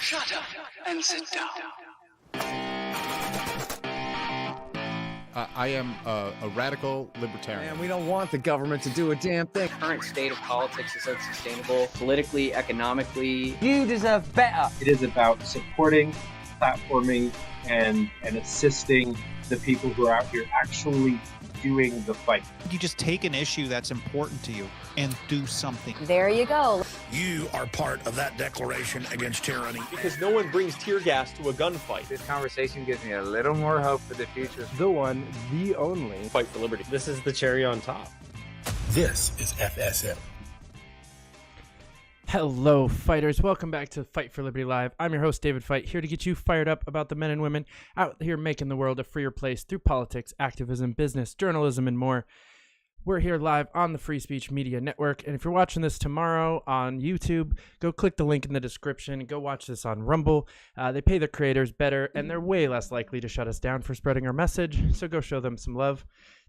Shut up and sit down. I am a radical libertarian. And we don't want the government to do a damn thing. The current state of politics is unsustainable, politically, economically. You deserve better. It is about supporting, platforming, and assisting the people who are out here actually doing the fight. You just take an issue that's important to you and do something. There you go. You are part of that declaration against tyranny. Because no one brings tear gas to a gunfight. This conversation gives me a little more hope for the future. The one, the only. Fight for liberty. This is the cherry on top. This is FSM. Hello, fighters. Welcome back to Fight for Liberty Live. I'm your host, David Fite, here to get you fired up about the men and women out here making the world a freer place through politics, activism, business, journalism, and more. We're here live on the Free Speech Media Network, and if you're watching this tomorrow on YouTube, go click the link in the description. Go watch this on Rumble. They pay their creators better, and they're way less likely to shut us down for spreading our message, so go show them some love.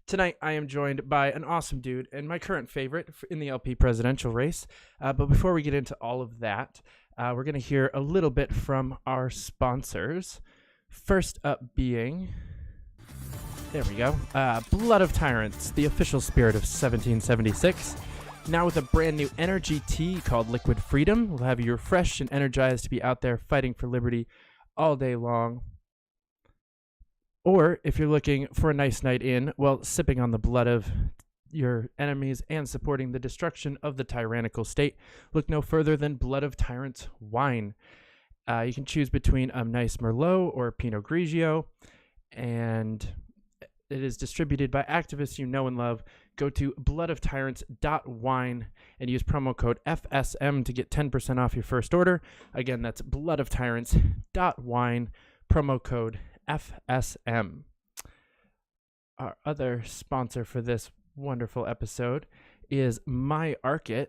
Tonight, I am joined by an awesome dude and my current favorite in the LP presidential race. But before we get into all of that, we're going to hear a little bit from our sponsors. First up being, there we go, Blood of Tyrants, the official spirit of 1776. Now with a brand new energy tea called Liquid Freedom. We'll have you refreshed and energized to be out there fighting for liberty all day long. Or if you're looking for a nice night in, well, sipping on the blood of your enemies and supporting the destruction of the tyrannical state, look no further than Blood of Tyrants Wine. You can choose between a nice Merlot or Pinot Grigio, and it is distributed by activists you know and love. Go to bloodoftyrants.wine and use promo code FSM to get 10% off your first order. Again, that's bloodoftyrants.wine, promo code FSM. Our other sponsor for this wonderful episode is MyArkit.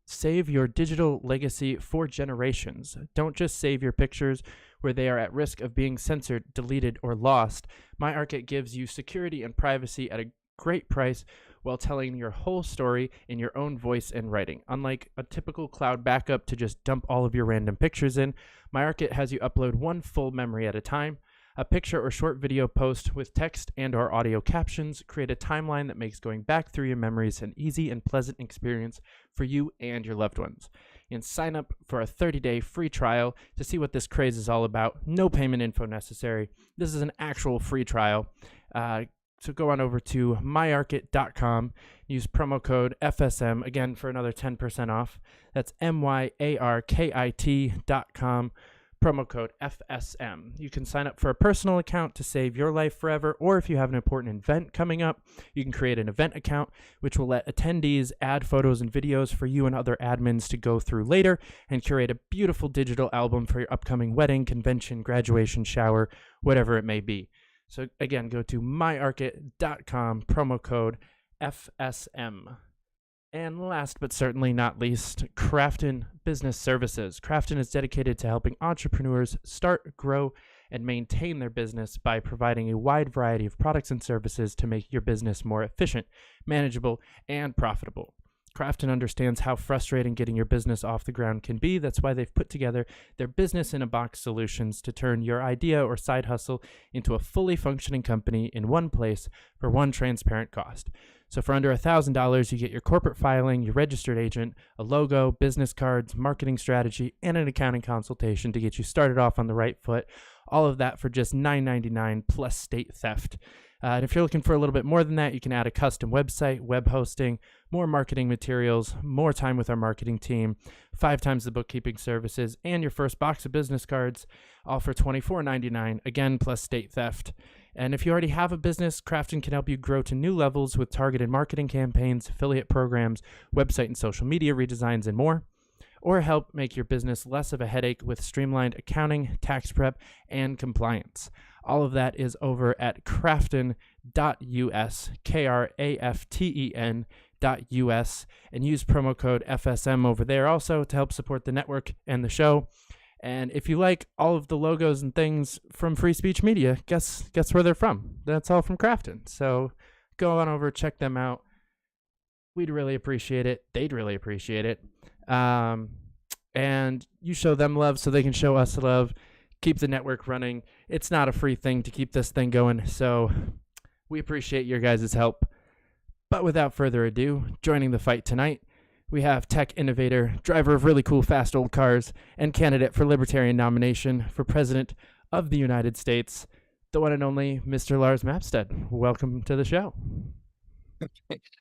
Save your digital legacy for generations. Don't just save your pictures where they are at risk of being censored, deleted, or lost. MyArkit gives you security and privacy at a great price while telling your whole story in your own voice and writing. Unlike a typical cloud backup to just dump all of your random pictures in, MyArkit has you upload one full memory at a time. A picture or short video post with text and or audio captions create a timeline that makes going back through your memories an easy and pleasant experience for you and your loved ones. And sign up for a 30-day free trial to see what this craze is all about. No payment info necessary. This is an actual free trial. So go on over to myarkit.com. Use promo code FSM, again, for another 10% off. That's myarkit.com. Promo code FSM. You can sign up for a personal account to save your life forever, or if you have an important event coming up, you can create an event account, which will let attendees add photos and videos for you and other admins to go through later and curate a beautiful digital album for your upcoming wedding, convention, graduation, shower, whatever it may be. So again, go to myarkit.com, promo code FSM. And last but certainly not least, Crafton Business Services. Crafton is dedicated to helping entrepreneurs start, grow, and maintain their business by providing a wide variety of products and services to make your business more efficient, manageable, and profitable. Crafton understands how frustrating getting your business off the ground can be. That's why they've put together their business-in-a-box solutions to turn your idea or side hustle into a fully functioning company in one place for one transparent cost. So for under $1,000, you get your corporate filing, your registered agent, a logo, business cards, marketing strategy, and an accounting consultation to get you started off on the right foot. All of that for just $9.99 plus state theft. And if you're looking for a little bit more than that, you can add a custom website, web hosting, more marketing materials, more time with our marketing team, 5 times the bookkeeping services, and your first box of business cards, all for $24.99, again, plus state theft. And if you already have a business, Crafton can help you grow to new levels with targeted marketing campaigns, affiliate programs, website and social media redesigns, and more. Or help make your business less of a headache with streamlined accounting, tax prep, and compliance. All of that is over at crafton.us, kraften.us, and use promo code FSM over there also to help support the network and the show. And if you like all of the logos and things from Free Speech Media, guess where they're from? That's all from Crafton. So go on over, check them out. We'd really appreciate it. They'd really appreciate it. and you show them love so they can show us love. Keep the network running. It's not a free thing to keep this thing going, so we appreciate your guys' help. But without further ado, joining the fight tonight, we have tech innovator, driver of really cool fast old cars, and candidate for Libertarian nomination for President of the United States, the one and only Mr. Lars Mapstead. Welcome to the show.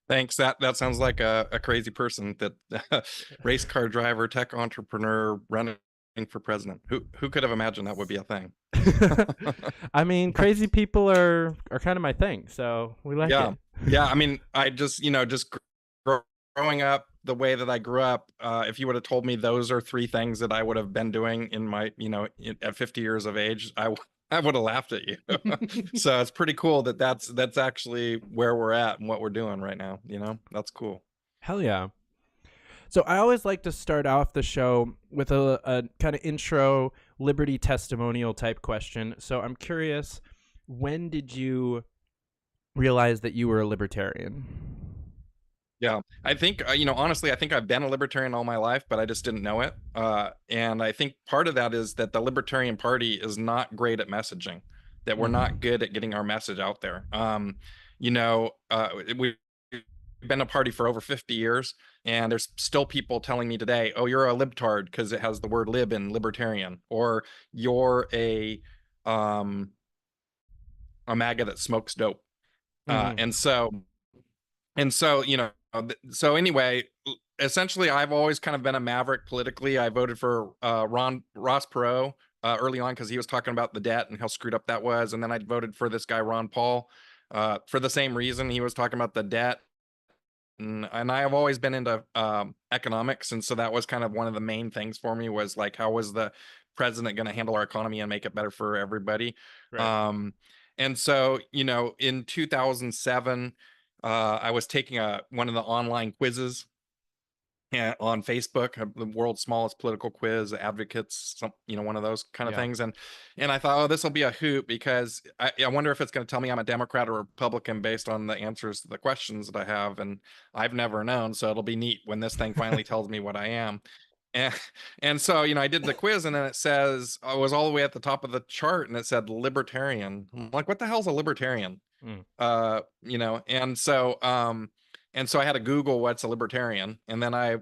Thanks. That sounds like a crazy person. That race car driver, tech entrepreneur, running for president. Who could have imagined that would be a thing? I mean, crazy people are kind of my thing, so we like it. Yeah. I mean, I just growing up the way that I grew up, if you would have told me those are three things that I would have been doing in my, at 50 years of age, I would have laughed at you. So it's pretty cool that's actually where we're at and what we're doing right now. That's cool. Hell yeah. So I always like to start off the show with a kind of intro liberty testimonial type question. So I'm curious, when did you realize that you were a libertarian? Yeah, I think, honestly, I think I've been a libertarian all my life, but I just didn't know it. And I think part of that is that the Libertarian Party is not great at messaging, that we're not good at getting our message out there. We've been a party for over 50 years, and there's still people telling me today, oh, you're a libtard because it has the word lib in libertarian, or you're a MAGA that smokes dope. And so, so anyway, essentially, I've always kind of been a maverick politically. I voted for Ross Perot early on because he was talking about the debt and how screwed up that was. And then I voted for this guy, Ron Paul, for the same reason. He was talking about the debt. And I have always been into economics. And so that was kind of one of the main things for me, was like, how was the president going to handle our economy and make it better for everybody? Right. And so, in 2007, I was taking one of the online quizzes on Facebook, the world's smallest political quiz, advocates, one of those kind of things. And I thought, oh, this will be a hoot, because I wonder if it's going to tell me I'm a Democrat or Republican based on the answers to the questions that I have. And I've never known. So it'll be neat when this thing finally tells me what I am. And so, I did the quiz, and then it says, I was all the way at the top of the chart, and it said libertarian. I'm like, what the hell's a libertarian? And so I had to Google what's a libertarian, and then I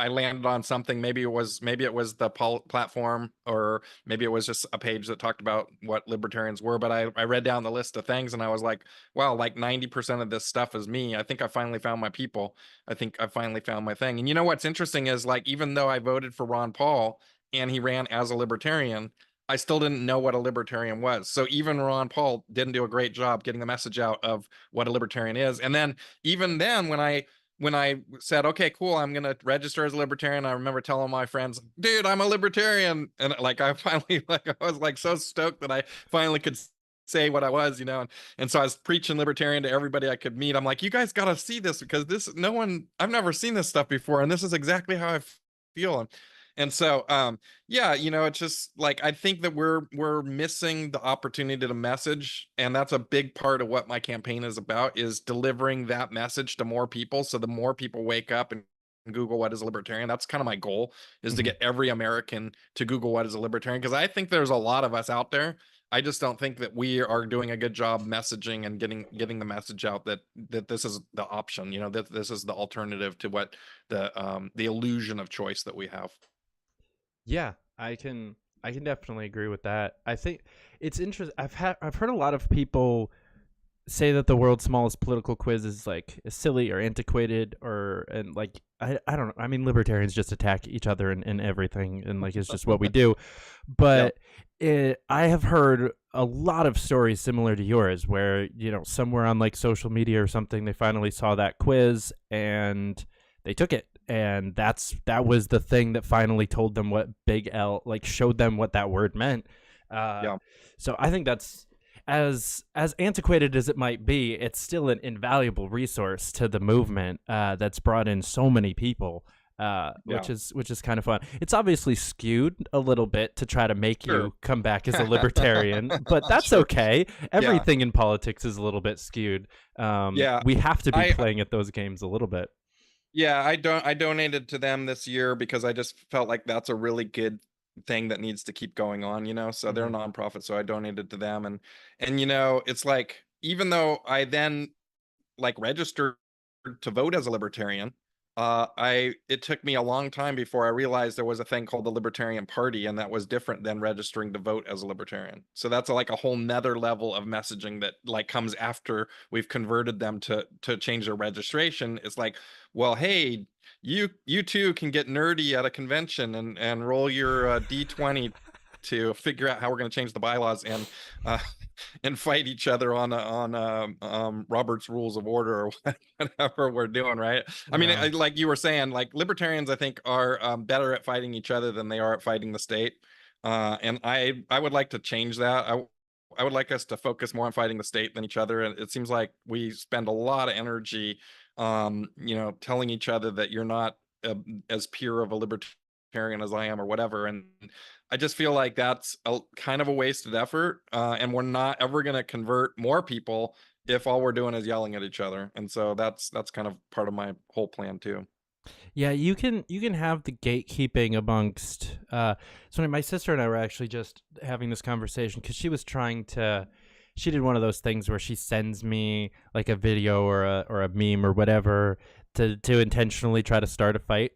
landed on something. Maybe it was the platform, or maybe it was just a page that talked about what libertarians were. But I read down the list of things, and I was like, wow, like 90% of this stuff is me. I think I finally found my people. I think I finally found my thing. And what's interesting is, like, even though I voted for Ron Paul and he ran as a libertarian, I still didn't know what a libertarian was. So even Ron Paul didn't do a great job getting the message out of what a libertarian is. And then even then, when I said, okay, cool, I'm going to register as a libertarian, I remember telling my friends, dude, I'm a libertarian. And like, I finally, I was like so stoked that I finally could say what I was, and so I was preaching libertarian to everybody I could meet. I'm like, you guys got to see this, because I've never seen this stuff before. And this is exactly how I feel. And so, it's just like, I think that we're missing the opportunity to message. And that's a big part of what my campaign is about, is delivering that message to more people. So the more people wake up and Google what is a libertarian, that's kind of my goal, is to get every American to Google what is a libertarian. Because I think there's a lot of us out there. I just don't think that we are doing a good job messaging and getting the message out that this is the option, that this is the alternative to what the illusion of choice that we have. Yeah, I can definitely agree with that. I think it's interesting. I've heard a lot of people say that the world's smallest political quiz is like silly or antiquated, and like I don't know. I mean, libertarians just attack each other and everything, and like it's just what we do. But I have heard a lot of stories similar to yours, where somewhere on like social media or something, they finally saw that quiz and they took it. And that was the thing that finally told them what big L, like showed them what that word meant. So I think that's, as antiquated as it might be, it's still an invaluable resource to the movement that's brought in so many people, which is kind of fun. It's obviously skewed a little bit to try to make you come back as a libertarian, but that's okay. Everything in politics is a little bit skewed. We have to be playing at those games a little bit. Yeah, I donated to them this year because I just felt like that's a really good thing that needs to keep going on, you know. So they're a nonprofit, so I donated to them, and you know, it's like even though I then like registered to vote as a libertarian, it took me a long time before I realized there was a thing called the Libertarian Party, and that was different than registering to vote as a libertarian. So that's like a whole nother level of messaging that like comes after we've converted them to change their registration. It's like, well, hey, you too can get nerdy at a convention and roll your D20 to figure out how we're going to change the bylaws uh, and fight each other on Robert's Rules of Order or whatever we're doing, right? I mean, like you were saying, like libertarians, I think are better at fighting each other than they are at fighting the state, and I would like to change that. I would like us to focus more on fighting the state than each other, and it seems like we spend a lot of energy, you know, telling each other that you're not as pure of a libertarian as I am or whatever, and I just feel like that's a kind of a wasted effort, and we're not ever going to convert more people if all we're doing is yelling at each other. And so that's kind of part of my whole plan too. Yeah, you can have the gatekeeping amongst. So my sister and I were actually just having this conversation because she was trying to. She did one of those things where she sends me like a video or a meme or whatever to intentionally try to start a fight,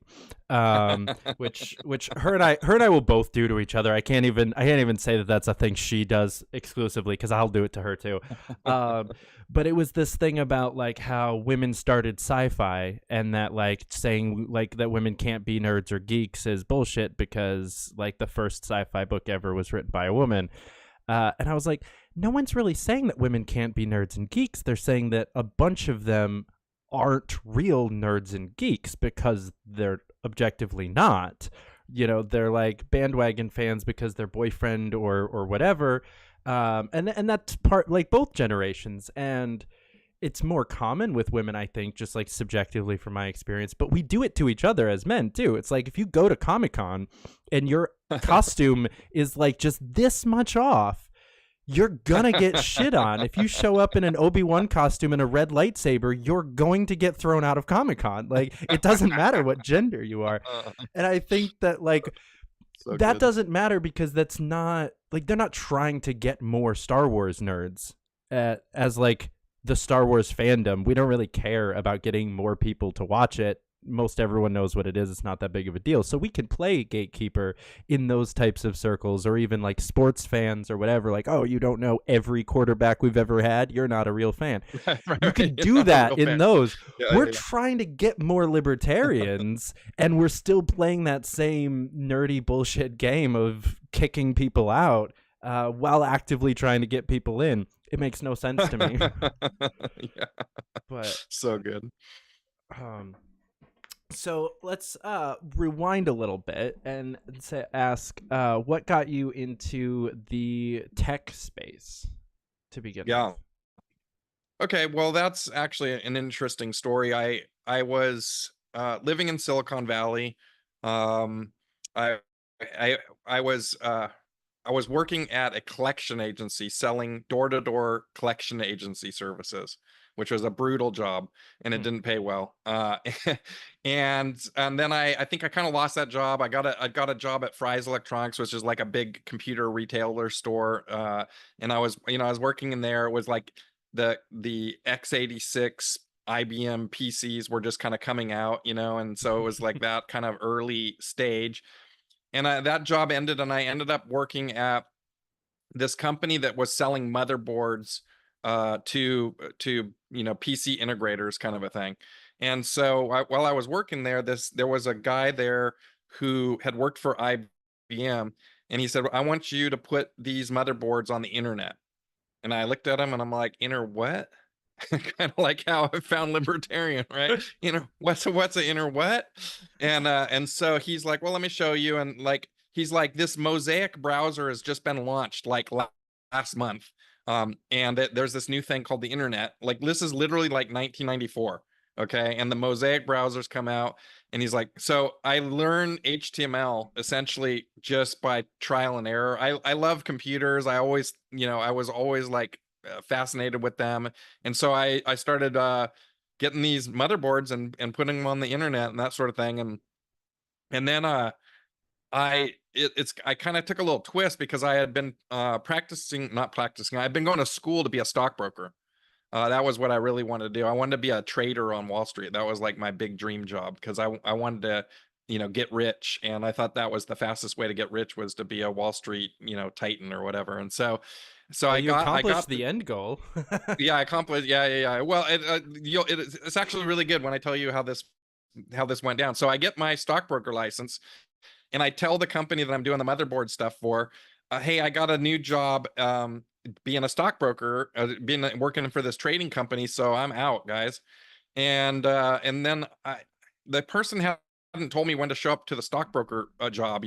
which her and I will both do to each other. I can't even say that that's a thing she does exclusively because I'll do it to her too. But it was this thing about like how women started sci-fi and that like saying like that women can't be nerds or geeks is bullshit because like the first sci-fi book ever was written by a woman. And I was like, no one's really saying that women can't be nerds and geeks. They're saying that a bunch of them aren't real nerds and geeks because they're objectively not. You know, they're like bandwagon fans because their boyfriend or whatever. And that's part like both generations. And it's more common with women, I think, just like subjectively from my experience. But we do it to each other as men too. It's like if you go to Comic-Con and your costume is like just this much off, you're gonna get shit on. If you show up in an Obi-Wan costume and a red lightsaber, you're going to get thrown out of Comic-Con. Like, it doesn't matter what gender you are. And I think that, like, so that doesn't matter because that's not, like, they're not trying to get more Star Wars nerds as, like, the Star Wars fandom. We don't really care about getting more people to watch it. Most everyone knows what it is. It's not that big of a deal. So we can play gatekeeper in those types of circles, or even like sports fans or whatever. Like, oh, you don't know every quarterback we've ever had. You're not a real fan. You can do that in those. We're trying to get more libertarians, and we're still playing that same nerdy bullshit game of kicking people out while actively trying to get people in. It makes no sense to me. Yeah. But so good. So let's rewind a little bit and ask what got you into the tech space to begin with? Okay, well, that's actually an interesting story. I was living in Silicon Valley. I was working at a collection agency selling door-to-door collection agency services, which was a brutal job, and it didn't pay well. And then I think I kind of lost that job. I got a job at Fry's Electronics, which is like a big computer retailer store. And I was working in there. It was like the x86 IBM PCs were just kind of coming out, and so it was like that kind of early stage. And that job ended, and I ended up working at this company that was selling motherboards to PC integrators, kind of a thing. And so while I was working there, there was a guy there who had worked for IBM, and he said, I want you to put these motherboards on the internet. And I looked at him and I'm like, what? Kind of like how I found libertarian, right? What's an inner what? And so he's like, well, let me show you. And like, he's like, this Mosaic browser has just been launched like last month. And there's this new thing called the internet. Like, this is literally like 1994. Okay. And the Mosaic browsers come out, and he's like, so I learned HTML essentially just by trial and error. I love computers. I always, I was always like fascinated with them. And so I started getting these motherboards and putting them on the internet and that sort of thing. And then I kind of took a little twist because I had been not practicing. I'd been going to school to be a stockbroker. That was what I really wanted to do. I wanted to be a trader on Wall Street. That was like my big dream job because I wanted to, get rich. And I thought that was the fastest way to get rich was to be a Wall Street, titan or whatever. And so well, I got the end goal. yeah, I accomplished. Yeah. Well, it's actually really good when I tell you how this went down. So I get my stockbroker license and I tell the company that I'm doing the motherboard stuff for, hey, I got a new job being a stockbroker, working for this trading company, so I'm out, guys. And then the person hadn't told me when to show up to the stockbroker job,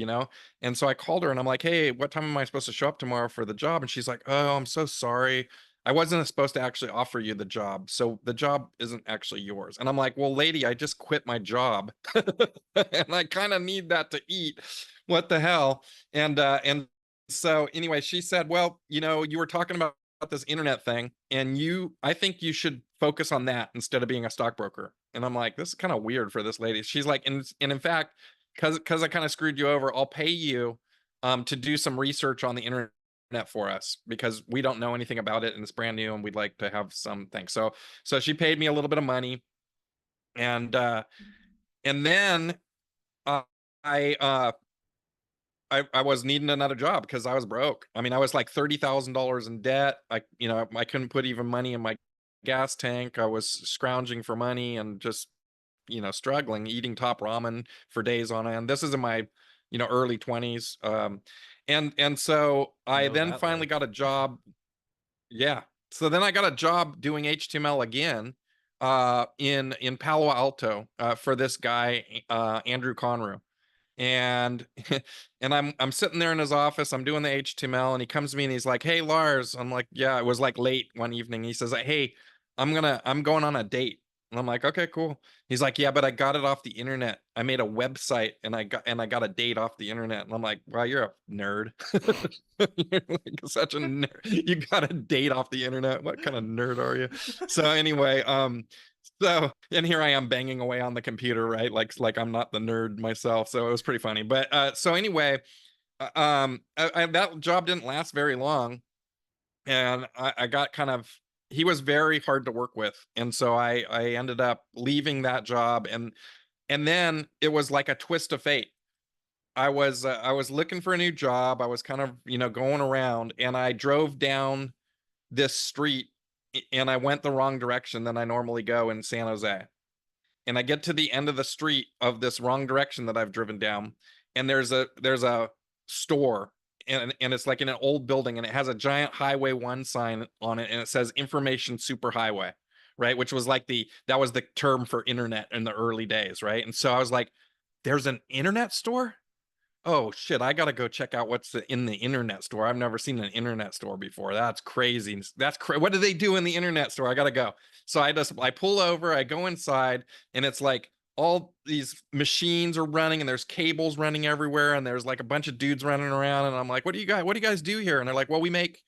and so I called her and I'm like, hey, what time am I supposed to show up tomorrow for the job? And she's like, oh, I'm so sorry. I wasn't supposed to actually offer you the job. So the job isn't actually yours. And I'm like, well, lady, I just quit my job and I kind of need that to eat. What the hell? And so anyway, she said, well, you were talking about this internet thing and I think you should focus on that instead of being a stockbroker. And I'm like, this is kind of weird for this lady. She's like, and in fact, because I kind of screwed you over, I'll pay you to do some research on the internet for us because we don't know anything about it and it's brand new and we'd like to have something. So she paid me a little bit of money, and then I was needing another job because I was broke. I mean, I was like $30,000 in debt. I couldn't put even money in my gas tank. I was scrounging for money and just struggling, eating top ramen for days on end. This is in my early 20s. And so I then finally got a job. Yeah. So then I got a job doing HTML again in Palo Alto for this guy, Andrew Conroe. And I'm sitting there in his office, I'm doing the HTML, and he comes to me and he's like, hey, Lars. I'm like, yeah, it was like late one evening. He says, hey, I'm going on a date. And I'm like, okay, cool. He's like, yeah, but I got it off the internet. I made a website and I got a date off the internet. And I'm like, wow, you're a nerd. You're like such a nerd. You got a date off the internet. What kind of nerd are you? So anyway, so, and here I am banging away on the computer, right? Like I'm not the nerd myself. So it was pretty funny. But so anyway, that job didn't last very long. And I got he was very hard to work with. And so I ended up leaving that job. And then it was like a twist of fate. I was looking for a new job. I was kind of, going around, and I drove down this street and I went the wrong direction than I normally go in San Jose. And I get to the end of the street of this wrong direction that I've driven down, and there's a store, and it's like in an old building, and it has a giant Highway 1 sign on it, and it says Information Superhighway, right? Which was like that was the term for internet in the early days, right? And so I was like, there's an internet store? Oh shit, I gotta go check out what's in the internet store. I've never seen an internet store before. That's crazy. What do they do in the internet store? I gotta go. So I pull over, I go inside, and it's like all these machines are running and there's cables running everywhere, and there's like a bunch of dudes running around, and I'm like, what do you guys do here? And they're like, well, we make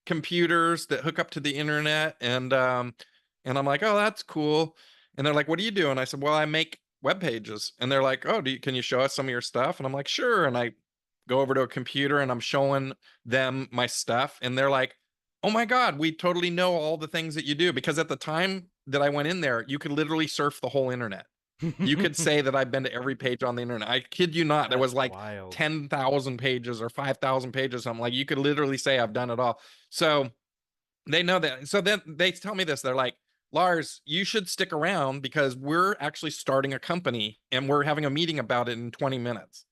computers that hook up to the internet. And I'm like, oh, that's cool. And they're like, what do you do? And I said, well, I make web pages. And they're like, oh, can you show us some of your stuff? And I'm like, sure. And I go over to a computer and I'm showing them my stuff, and they're like, oh my God, we totally know all the things that you do. Because at the time that I went in there, you could literally surf the whole internet. You could say that I've been to every page on the internet. I kid you not. There was like wild. 10,000 pages or 5,000 pages. I'm like, you could literally say I've done it all. So they know that. So then they tell me this. They're like, Lars, you should stick around because we're actually starting a company and we're having a meeting about it in 20 minutes.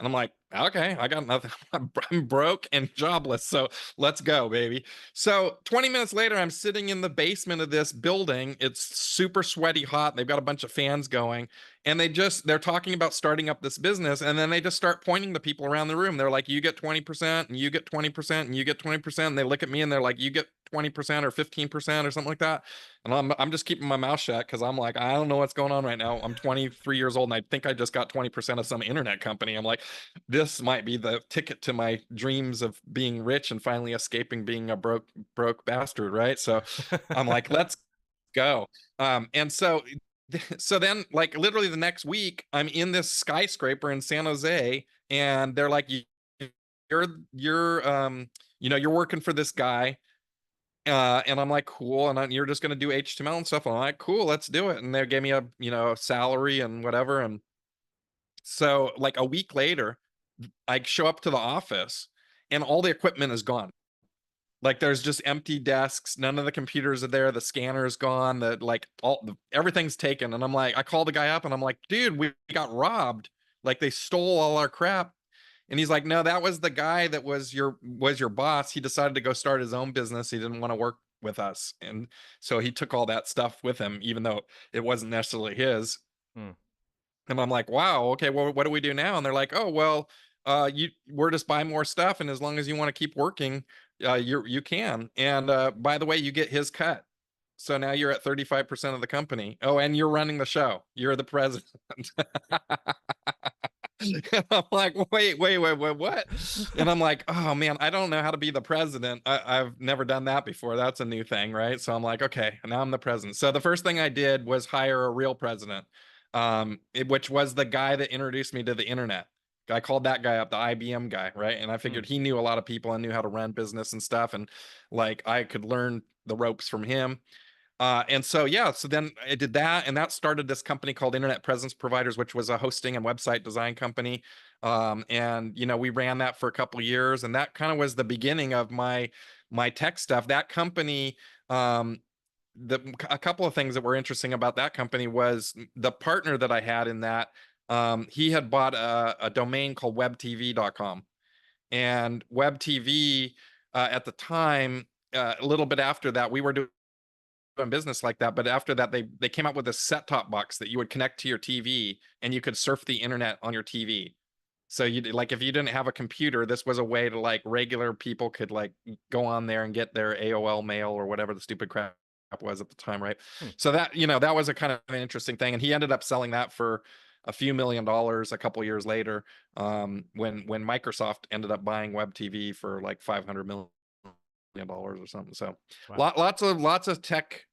And I'm like, okay, I got nothing. I'm broke and jobless. So let's go, baby. So 20 minutes later, I'm sitting in the basement of this building. It's super sweaty hot. They've got a bunch of fans going, and they're talking about starting up this business. And then they just start pointing to people around the room. They're like, you get 20% and you get 20% and you get 20%. And they look at me and they're like, you get 20% or 15% or something like that. And I'm just keeping my mouth shut because I'm like, I don't know what's going on right now. I'm 23 years old and I think I just got 20% of some internet company. I'm like, this might be the ticket to my dreams of being rich and finally escaping being a broke bastard, right? So I'm like, let's go. And so so then like literally the next week I'm in this skyscraper in San Jose, and they're like, you're you're working for this guy. And I'm like, cool. And you're just going to do HTML and stuff. And I'm like, cool, let's do it. And they gave me a, salary and whatever. And so like a week later, I show up to the office and all the equipment is gone. Like there's just empty desks. None of the computers are there. The scanner's gone. Everything's taken. And I'm like, I call the guy up and I'm like, dude, we got robbed. Like they stole all our crap. And he's like, no, that was the guy that was your boss. He decided to go start his own business. He didn't want to work with us. And so he took all that stuff with him, even though it wasn't necessarily his. And I'm like, wow, okay, well, what do we do now? And they're like, oh, well, we're just buy more stuff. And as long as you want to keep working, you can. And by the way, you get his cut. So now you're at 35% of the company. Oh, and you're running the show. You're the president. I'm like, wait, what? And I'm like, oh man, I don't know how to be the president. I've never done that before. That's a new thing, right? So I'm like, okay, now I'm the president. So the first thing I did was hire a real president, which was the guy that introduced me to the internet. I called that guy up, the IBM guy, right? And I figured he knew a lot of people and knew how to run business and stuff, and like I could learn the ropes from him. And so then I did that, and that started this company called Internet Presence Providers, which was a hosting and website design company. And we ran that for a couple of years, and that kind of was the beginning of my tech stuff. That company, a couple of things that were interesting about that company was the partner that I had in that. He had bought a domain called webtv.com, and WebTV at the time, a little bit after that, we were doing business like that, but after that they came up with a set-top box that you would connect to your TV and you could surf the internet on your TV. So you like, if you didn't have a computer, this was a way to like regular people could like go on there and get their AOL mail or whatever the stupid crap was at the time, right? So that that was a kind of an interesting thing, and he ended up selling that for a few $1 million a couple years later, when Microsoft ended up buying WebTV for like $500 million or something. So wow. lots of tech,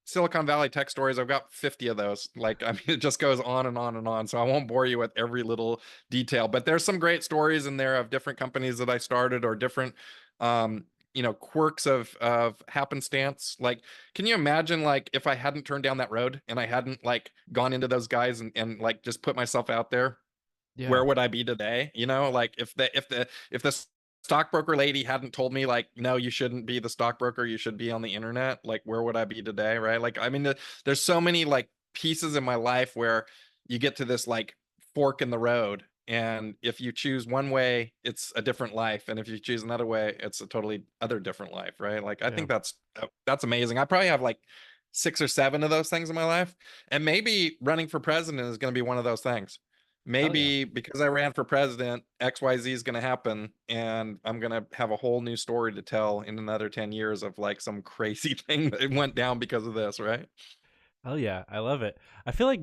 Silicon Valley tech stories. I've got 50 of those. Like, I mean, it just goes on and on and on. So I won't bore you with every little detail, but there's some great stories in there of different companies that I started, or different quirks of happenstance. Like, can you imagine like if I hadn't turned down that road and I hadn't like gone into those guys and like just put myself out there, where would I be today? Like if the stockbroker lady hadn't told me like, no, you shouldn't be the stockbroker, you should be on the internet, like where would I be today, right? Like, I mean, there's so many like pieces in my life where you get to this like fork in the road, and if you choose one way, it's a different life, and if you choose another way, it's a totally other different life, right? Like, I think that's amazing. I probably have like 6 or 7 of those things in my life, and maybe running for president is going to be one of those things. Maybe because I ran for president, XYZ is going to happen, and I'm going to have a whole new story to tell in another 10 years of like some crazy thing that went down because of this, right? Hell yeah, I love it. I feel like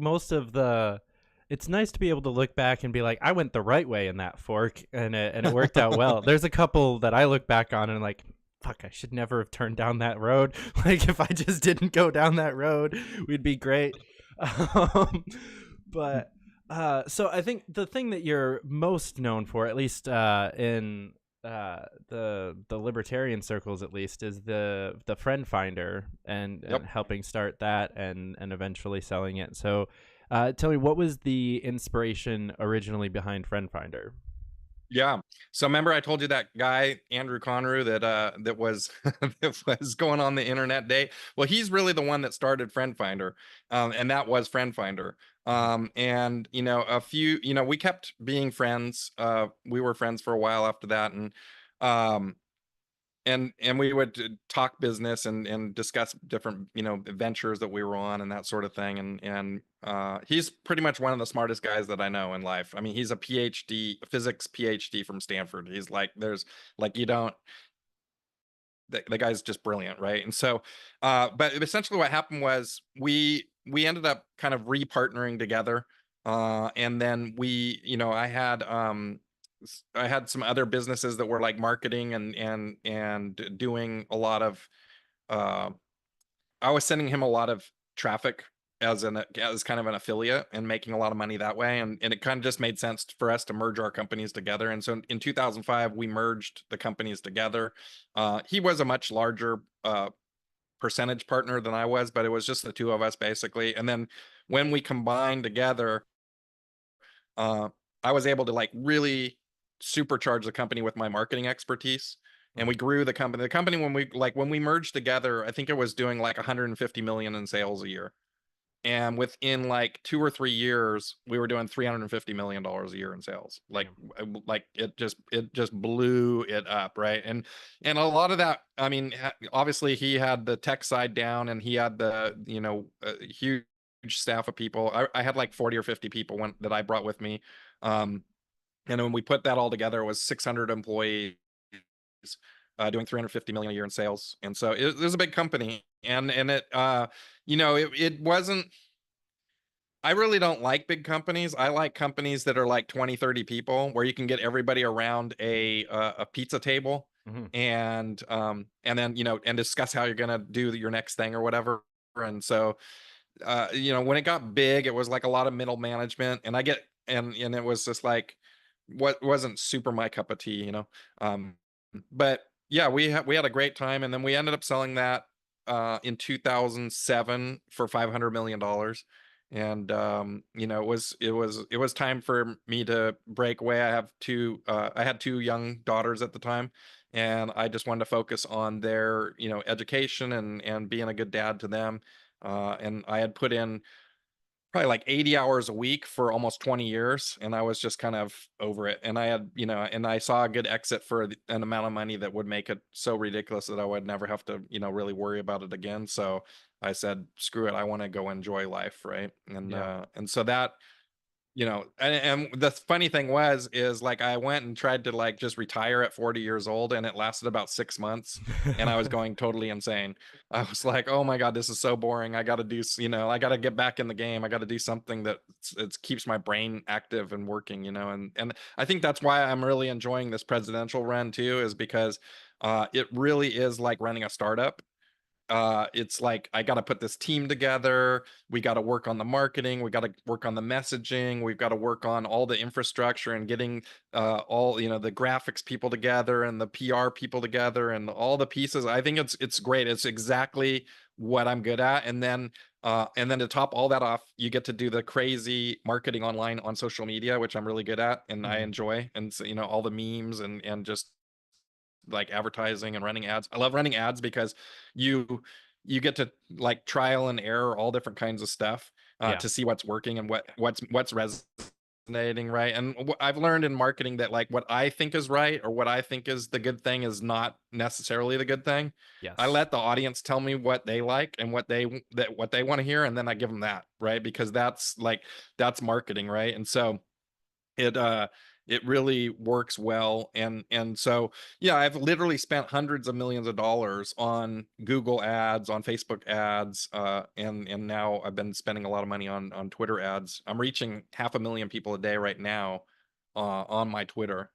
it's nice to be able to look back and be like, I went the right way in that fork, and it worked out well. There's a couple that I look back on and like, fuck, I should never have turned down that road. Like, if I just didn't go down that road, we'd be great. But so I think the thing that you're most known for, at least in the libertarian circles, at least, is the friend finder and helping start that and eventually selling it. So tell me, what was the inspiration originally behind friend finder? Yeah. So remember I told you that guy, Andrew Conru, that was that was going on the internet day? Well, he's really the one that started Friend Finder. And that was Friend Finder. And we kept being friends. We were friends for a while after that. And we would talk business and discuss different ventures that we were on and that sort of thing, and he's pretty much one of the smartest guys that I know in life. I mean, he's a physics PhD from Stanford. He's like, there's like, the guy's just brilliant, right? And so but essentially what happened was we ended up kind of repartnering together, and then I had some other businesses that were like marketing and doing a lot of I was sending him a lot of traffic as kind of an affiliate and making a lot of money that way. And it kind of just made sense for us to merge our companies together. And so in 2005, we merged the companies together. He was a much larger percentage partner than I was, but it was just the two of us basically. And then when we combined together, I was able to like really supercharge the company with my marketing expertise. And we grew the company. The company, when we merged together, I think it was doing like 150 million in sales a year. And within like 2 or 3 years, we were doing $350 million a year in sales. Like it just blew it up, right? And a lot of that, I mean, obviously he had the tech side down, and he had the huge staff of people. I had like 40 or 50 people that I brought with me, and when we put that all together, it was 600 employees. Doing 350 million a year in sales. And so it was a big company, and it it wasn't, I really don't like big companies. I like companies that are like 20, 30 people, where you can get everybody around a pizza table, and then and discuss how you're going to do your next thing or whatever. And so when it got big, it was like a lot of middle management, and it was just like what wasn't super my cup of tea. But yeah, we had a great time, and then we ended up selling that in 2007 for $500 million. And it was time for me to break away. I had two young daughters at the time, and I just wanted to focus on their education and being a good dad to them. And I had put in probably like 80 hours a week for almost 20 years. And I was just kind of over it. And I had, and I saw a good exit for an amount of money that would make it so ridiculous that I would never have to, really worry about it again. So I said, screw it. I want to go enjoy life. Right. And so that, and the funny thing is like, I went and tried to like just retire at 40 years old, and it lasted about 6 months, and I was going totally insane. I was like, oh my God, this is so boring. I got to do, I got to get back in the game. I got to do something that it keeps my brain active and working, and I think that's why I'm really enjoying this presidential run too, is because it really is like running a startup. It's like, I got to put this team together. We got to work on the marketing. We got to work on the messaging. We've got to work on all the infrastructure and getting all, the graphics people together and the PR people together and all the pieces. I think it's great. It's exactly what I'm good at. And then to top all that off, you get to do the crazy marketing online on social media, which I'm really good at and I enjoy. And so, all the memes and just like advertising and running ads. I love running ads because you get to like trial and error all different kinds of stuff to see what's working and what's resonating, right? And I've learned in marketing that like what I think is right or what I think is the good thing is not necessarily the good thing. Yes. I let the audience tell me what they like and what they want to hear, and then I give them that, right? Because that's marketing, right? And so it really works well. And so, yeah, I've literally spent hundreds of millions of dollars on Google ads, on Facebook ads, and now I've been spending a lot of money on Twitter ads. I'm reaching 500,000 people a day right now on my Twitter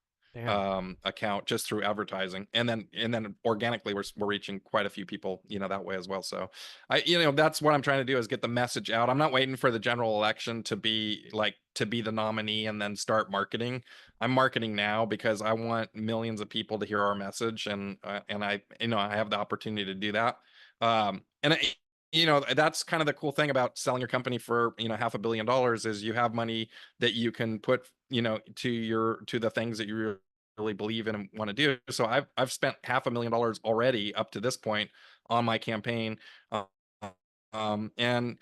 account just through advertising, and then organically we're reaching quite a few people that way as well. So that's what I'm trying to do, is get the message out. I'm not waiting for the general election to be the nominee and then start marketing. I'm marketing now because I want millions of people to hear our message, and I have the opportunity to do that. That's kind of the cool thing about selling your company for $500 million is you have money that you can put to the things that you really believe in and want to do. So I've spent $500,000 already up to this point on my campaign, and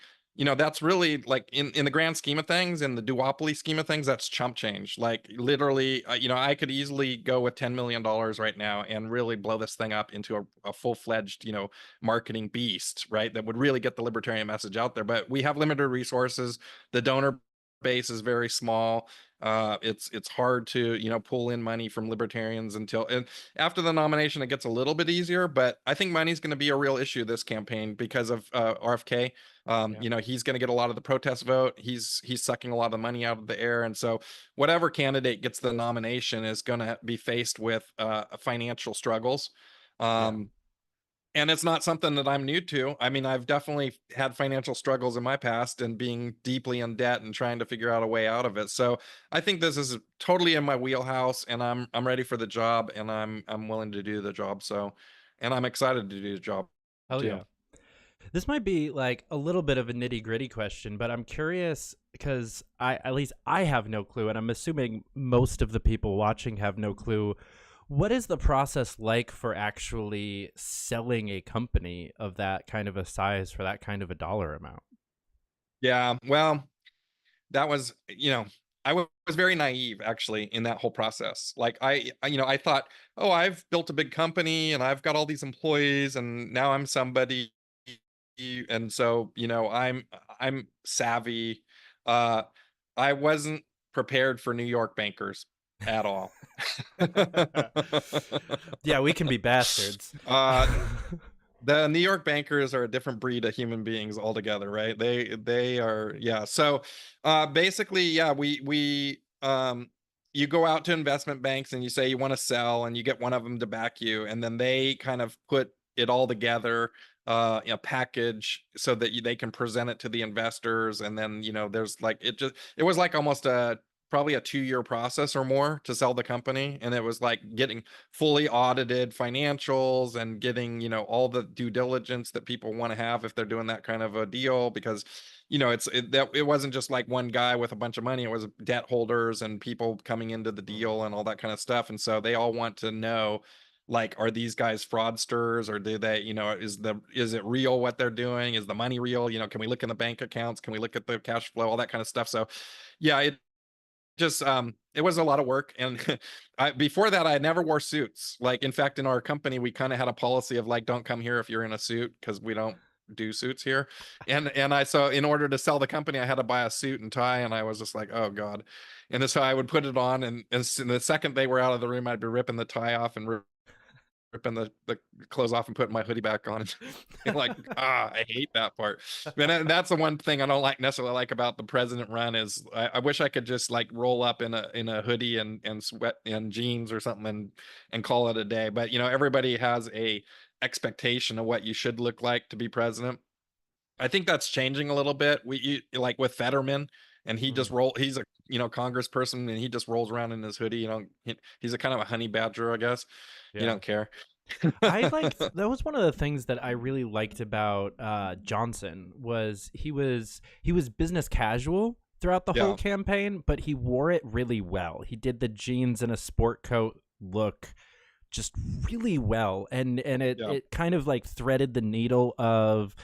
that's really like in the grand scheme of things, in the duopoly scheme of things, that's chump change. Like literally, I could easily go with $10 million right now and really blow this thing up into a full-fledged marketing beast, right? That would really get the libertarian message out there. But we have limited resources. The donor base is very small. It's hard to pull in money from libertarians and after the nomination it gets a little bit easier, but I think money's going to be a real issue this campaign because of RFK. He's going to get a lot of the protest vote. He's sucking a lot of the money out of the air, and so whatever candidate gets the nomination is going to be faced with financial struggles. and it's not something that I'm new to. I mean, I've definitely had financial struggles in my past and being deeply in debt and trying to figure out a way out of it. So I think this is totally in my wheelhouse, and I'm ready for the job, and I'm willing to do the job. So, and I'm excited to do the job Oh too. yeah. This might be like a little bit of a nitty gritty question, but I'm curious because at least I have no clue, and I'm assuming most of the people watching have no clue. What is the process like for actually selling a company of that kind of a size for that kind of a dollar amount? Yeah, well, that was, was very naive actually in that whole process. Like I thought, oh, I've built a big company and I've got all these employees and now I'm somebody, and so, I'm savvy. Uh, I wasn't prepared for New York bankers at all. Yeah, we can be bastards. The New York bankers are a different breed of human beings altogether, right? They are, yeah. So basically, yeah, you go out to investment banks and you say you want to sell, and you get one of them to back you, and then they kind of put it all together in a package so that they can present it to the investors. And then, there's like, it was like almost probably a 2-year process or more to sell the company. And it was like getting fully audited financials and getting, all the due diligence that people want to have if they're doing that kind of a deal, because it wasn't just like one guy with a bunch of money. It was debt holders and people coming into the deal and all that kind of stuff. And so they all want to know, like, are these guys fraudsters, or do they, is it real what they're doing? Is the money real? Can we look in the bank accounts? Can we look at the cash flow? All that kind of stuff. So yeah, it was a lot of work. And before that, I never wore suits. Like, in fact, in our company, we kind of had a policy of like, don't come here if you're in a suit, because we don't do suits here. So in order to sell the company, I had to buy a suit and tie, and I was just like, oh god. And so I would put it on, and the second they were out of the room, I'd be ripping the tie off and ripping the clothes off and putting my hoodie back on. And like, I hate that part. And that's the one thing I don't necessarily like about the president run is I wish I could just like roll up in a hoodie and sweat and jeans or something and call it a day. But everybody has a expectation of what you should look like to be president. I think that's changing a little bit. Like with Fetterman, and he's a congressperson, and he just rolls around in his hoodie. He's a kind of a honey badger, I guess. Yeah. You don't care. That was one of the things that I really liked about Johnson was he was business casual throughout the whole campaign, but he wore it really well. He did the jeans and a sport coat look just really well, and it kind of like threaded the needle of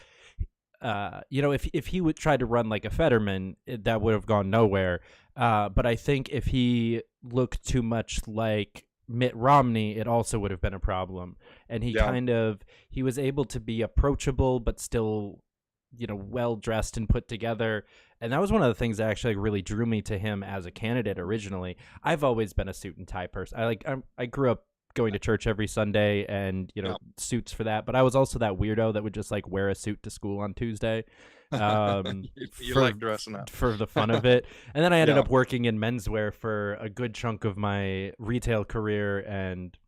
if he would try to run like a Fetterman, that would have gone nowhere. But I think if he looked too much like Mitt Romney, it also would have been a problem. And he he was able to be approachable, but still, well dressed and put together. And that was one of the things that actually really drew me to him as a candidate originally. I've always been a suit and tie person. I grew up going to church every Sunday and suits for that, but I was also that weirdo that would just like wear a suit to school on Tuesday. You like dressing up for the fun of it. And then I ended up working in menswear for a good chunk of my retail career, and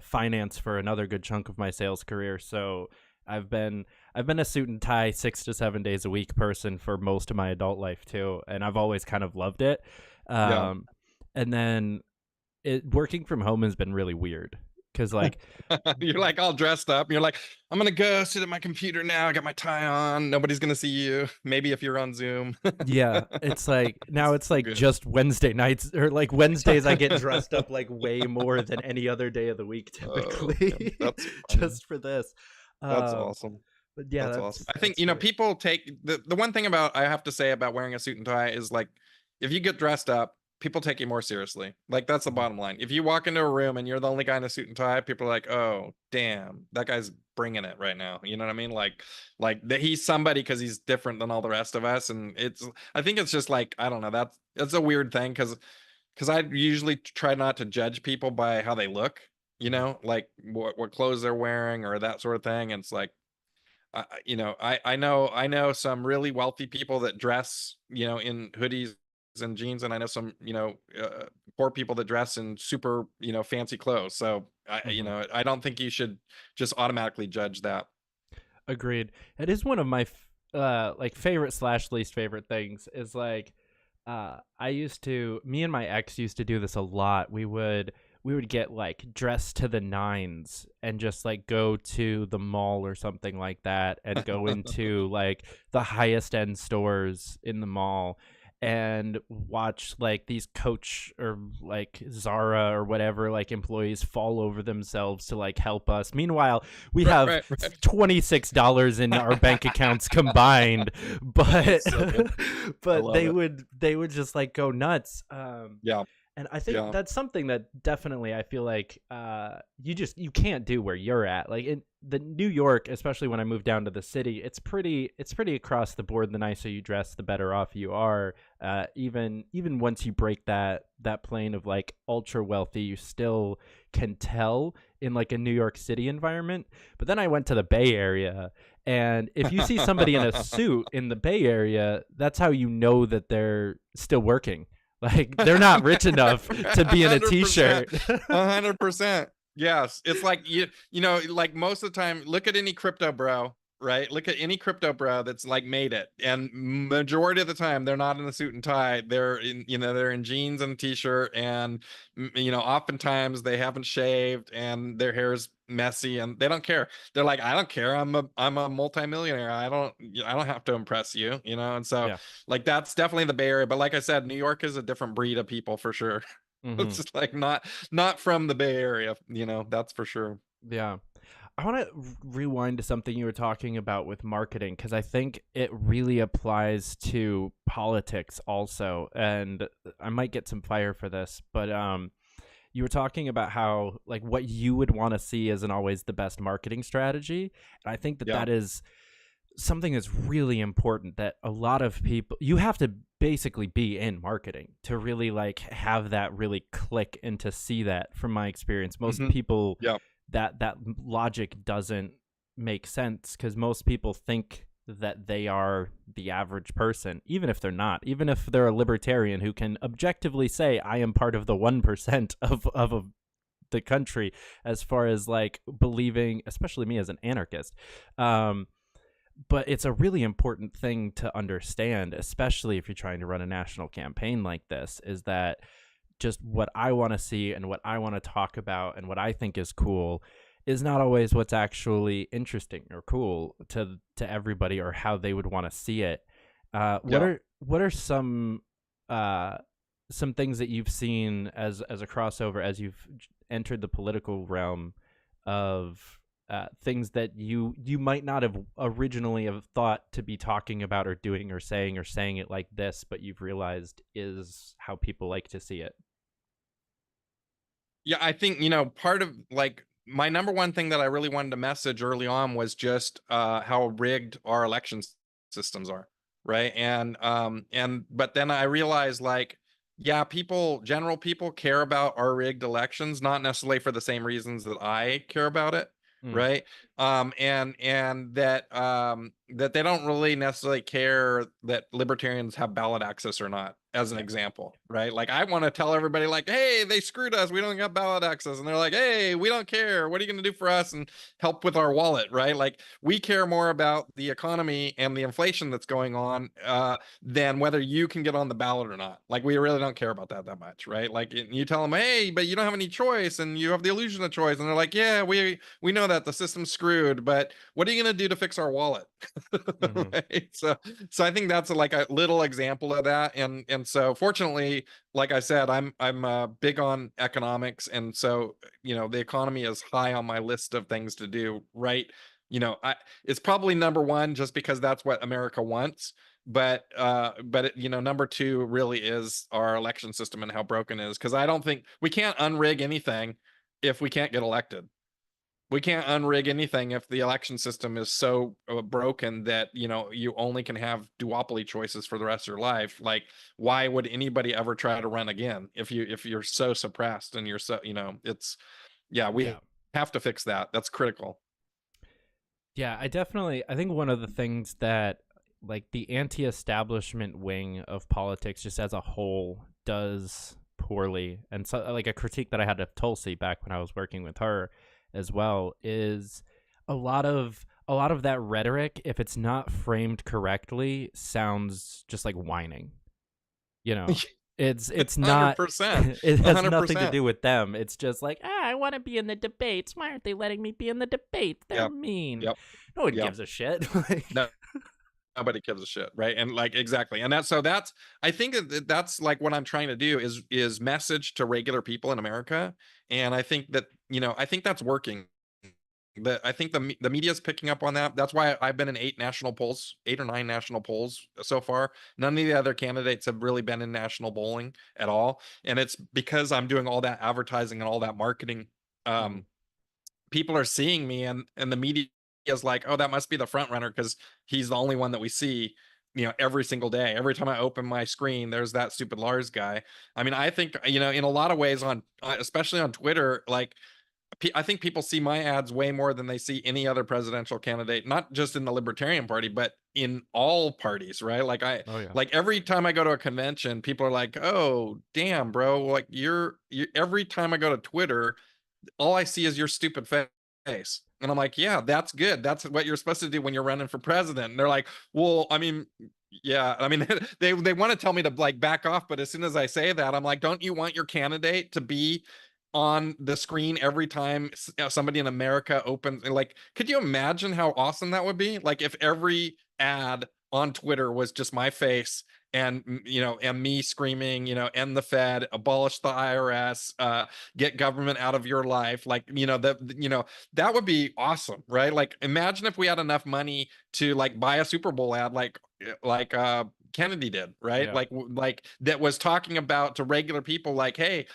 finance for another good chunk of my sales career. So I've been a suit and tie 6 to 7 days a week person for most of my adult life too, and I've always kind of loved it. And then working from home has been really weird because like you're like all dressed up. You're like, I'm gonna go sit at my computer now. I got my tie on. Nobody's gonna see you. Maybe if you're on Zoom. Yeah, it's like now it's like just Wednesday nights, or like Wednesdays I get dressed up like way more than any other day of the week typically. Just for this. That's awesome. But yeah, that's awesome. I think people take the one thing about I have to say about wearing a suit and tie is like, if you get dressed up, people take you more seriously. Like, that's the bottom line. If you walk into a room and you're the only guy in a suit and tie, people are like, oh damn, that guy's bringing it right now. You know what I mean? Like that he's somebody because he's different than all the rest of us. And I think it's just like, I don't know, that's a weird thing because I usually try not to judge people by how they look, like what clothes they're wearing or that sort of thing. And it's like, I know some really wealthy people that dress, in hoodies in jeans, and I know some, poor people that dress in super, fancy clothes. So I don't think you should just automatically judge that. Agreed. It is one of my like favorite / least favorite things is like me and my ex used to do this a lot. We would get like dressed to the nines and just like go to the mall or something like that and go into like the highest end stores in the mall and watch like these Coach or like Zara or whatever like employees fall over themselves to like help us. Meanwhile, we have $26 in our bank accounts combined, but but they would just like go nuts. And I think that's something that definitely I feel like you can't do where you're at. Like in the New York, especially when I moved down to the city, it's pretty across the board. The nicer you dress, the better off you are. Even once you break that plane of like ultra wealthy, you still can tell in like a New York City environment. But then I went to the Bay Area, and if you see somebody in a suit in the Bay Area, that's how you know that they're still working. Like they're not rich enough to be in a t-shirt. 100%. Yes. It's like, like most of the time, look at any crypto bro, right? Look at any crypto bro that's like made it. And majority of the time they're not in a suit and tie. They're in jeans and a t-shirt, and oftentimes they haven't shaved and their hair is messy and they don't care. They're like, I don't care. I'm a multimillionaire. I don't have to impress you, and so like that's definitely the Bay Area. But like I said, New York is a different breed of people for sure. It's just like not from the Bay Area, that's for sure. Yeah. I want to rewind to something you were talking about with marketing, because I think it really applies to politics also. And I might get some fire for this, but you were talking about how like what you would want to see isn't always the best marketing strategy. And I think that is something that's really important, that a lot of people, you have to basically be in marketing to really like have that really click and to see that. From my experience, most people that logic doesn't make sense, because most people think that they are the average person, even if they're not, even if they're a libertarian who can objectively say, I am part of the 1% of the country, as far as like believing, especially me as an anarchist. But it's a really important thing to understand, especially if you're trying to run a national campaign like this, is that just what I want to see and what I want to talk about and what I think is cool is not always what's actually interesting or cool to everybody, or how they would want to see it. What are some things that you've seen as a crossover as you've entered the political realm of things that you might not have originally have thought to be talking about or doing or saying it like this, but you've realized is how people like to see it? Yeah, I think, part of like my number one thing that I really wanted to message early on was just how rigged our election systems are, right? But then I realized like, general people care about our rigged elections, not necessarily for the same reasons that I care about it. Right. And that they don't really necessarily care that libertarians have ballot access or not, as an example, right? Like I want to tell everybody like, hey, they screwed us, we don't got ballot access, and they're like, hey, we don't care, what are you going to do for us and help with our wallet, right? Like we care more about the economy and the inflation that's going on than whether you can get on the ballot or not. Like we really don't care about that much, right? Like you tell them, hey, but you don't have any choice and you have the illusion of choice, and they're like, yeah, we know that the system's screwed, but what are you going to do to fix our wallet? Right? So I think that's like a little example of that. And so fortunately, like I said, I'm big on economics, and so the economy is high on my list of things to do, right? It's probably number one just because that's what America wants, but number two really is our election system and how broken it is, because I don't think we can't unrig anything if we can't get elected. We can't unrig anything if the election system is so broken that you only can have duopoly choices for the rest of your life. Like, why would anybody ever try to run again if you're so suppressed and you're so we have to fix that. That's critical. Yeah, I think one of the things that like the anti-establishment wing of politics just as a whole does poorly. And so like a critique that I had of Tulsi back when I was working with her as well is a lot of that rhetoric, if it's not framed correctly, sounds just like whining. You know, it's not 100%. it has 100%. nothing to do with them. It's just like, I want to be in the debates. Why aren't they letting me be in the debates? They're mean. Yep. No one Yep. gives a shit. No. Nobody gives a shit, right? And like exactly, and that's I think that's like what I'm trying to do is message to regular people in America, and I think that I think that's working. I think the media is picking up on that. That's why I've been in 8 or 9 national polls so far. None of the other candidates have really been in national polling at all, and it's because I'm doing all that advertising and all that marketing. People are seeing me, and the media is like, oh, that must be the front runner because he's the only one that we see every single day. Every time I open my screen, there's that stupid Lars guy. I mean, I think in a lot of ways especially on Twitter, like I think people see my ads way more than they see any other presidential candidate, not just in the Libertarian Party, but in all parties, right? Like like every time I go to a convention, people are like, oh, damn, bro. Like you're every time I go to Twitter, all I see is your stupid face. And I'm like, yeah, that's good. That's what you're supposed to do when you're running for president. And they're like, well, I mean, yeah, I mean, they want to tell me to like back off. But as soon as I say that, I'm like, don't you want your candidate to be on the screen every time somebody in America opens? Like, could you imagine how awesome that would be? Like if every ad on Twitter was just my face and and me screaming, end the Fed, abolish the IRS, get government out of your life. Like, that would be awesome, right? Like imagine if we had enough money to like buy a Super Bowl ad like Kennedy did, right? Yeah. Like that was talking about to regular people like, hey,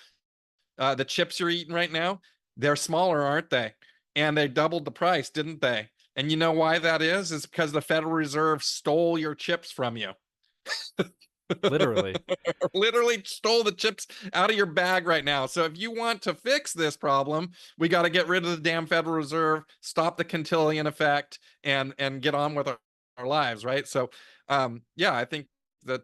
the chips you're eating right now, they're smaller, aren't they? And they doubled the price, didn't they? And you know why that is because the Federal Reserve stole your chips from you. Literally Stole the chips out of your bag right now. So if you want to fix this problem, we got to get rid of the damn Federal Reserve, stop the Cantillon effect, and get on with our lives, right? So I think that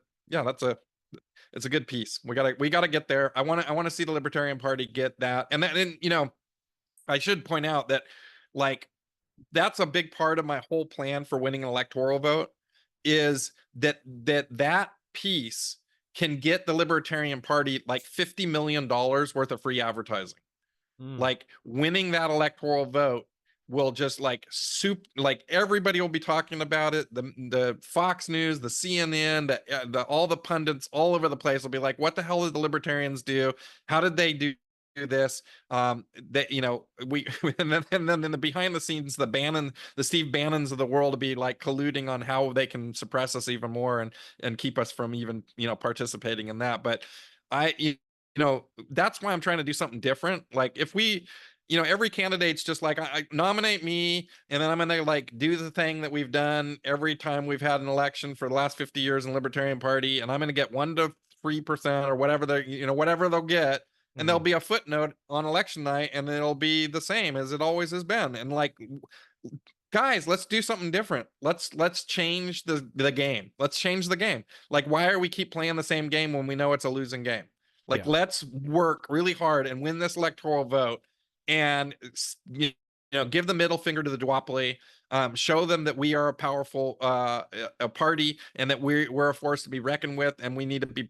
it's a good piece. We gotta get there. I want to see the Libertarian Party get that. And I should point out that like that's a big part of my whole plan for winning an electoral vote is that piece can get the Libertarian Party like $50 million worth of free advertising. Like winning that electoral vote will just like everybody will be talking about it. The Fox News, the CNN, all the pundits all over the place will be like, what the hell did the Libertarians do? How did they do this? We and then in the behind the scenes, the Steve Bannons of the world to be like colluding on how they can suppress us even more and keep us from even participating in that. But that's why I'm trying to do something different. Like if we every candidate's just like, I nominate me, and then I'm gonna like do the thing that we've done every time we've had an election for the last 50 years in the Libertarian Party, and I'm gonna get 1 to 3% or whatever whatever they'll get. And there'll be a footnote on election night, and it'll be the same as it always has been. And like, guys, let's do something different. Let's change the game. Let's change the game. Like, why are we keep playing the same game when we know it's a losing game? Like, let's work really hard and win this electoral vote, and give the middle finger to the duopoly. Show them that we are a powerful a party, and that we're a force to be reckoned with, and we need to be.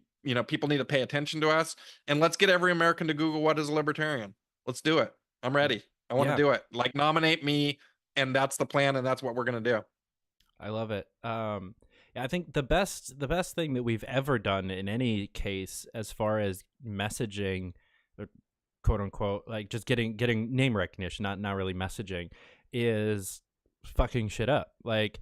People need to pay attention to us, and let's get every American to Google what is a libertarian. Let's do it. I'm ready. I want to do it. Like nominate me, and that's the plan, and that's what we're gonna do. I love it. I think the best thing that we've ever done in any case, as far as messaging, quote unquote, like just getting name recognition, not really messaging, is fucking shit up. Like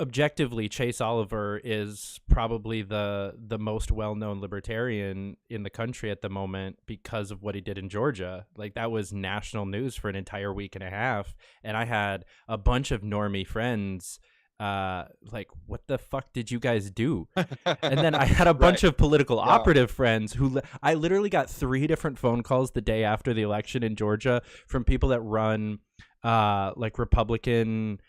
objectively, Chase Oliver is probably the most well-known libertarian in the country at the moment because of what he did in Georgia. Like that was national news for an entire week and a half, and I had a bunch of normie friends like, what the fuck did you guys do? And then I had a bunch of political operative friends who I literally got 3 different phone calls the day after the election in Georgia from people that run like Republican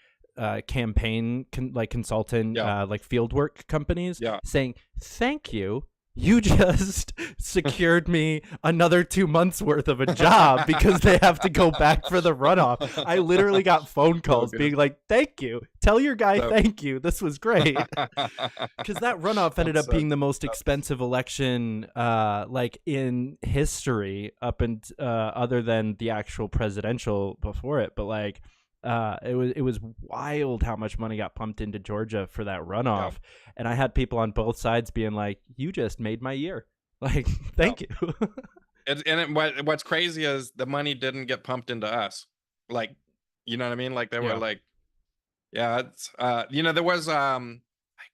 campaign consultant Yeah. like fieldwork companies Yeah. saying, thank you. You just secured me another 2 months worth of a job because they have to go back for the runoff. I literally got phone calls being like, thank you. Tell your guy thank you. This was great. Because that runoff ended up being the most expensive election like in history up and other than the actual presidential before it. But like it was wild how much money got pumped into Georgia for that runoff. And I had people on both sides being like, you just made my year. Like, thank you. What's crazy is the money didn't get pumped into us. Like, you know what I mean? Like they were like, yeah, it's you know, there was I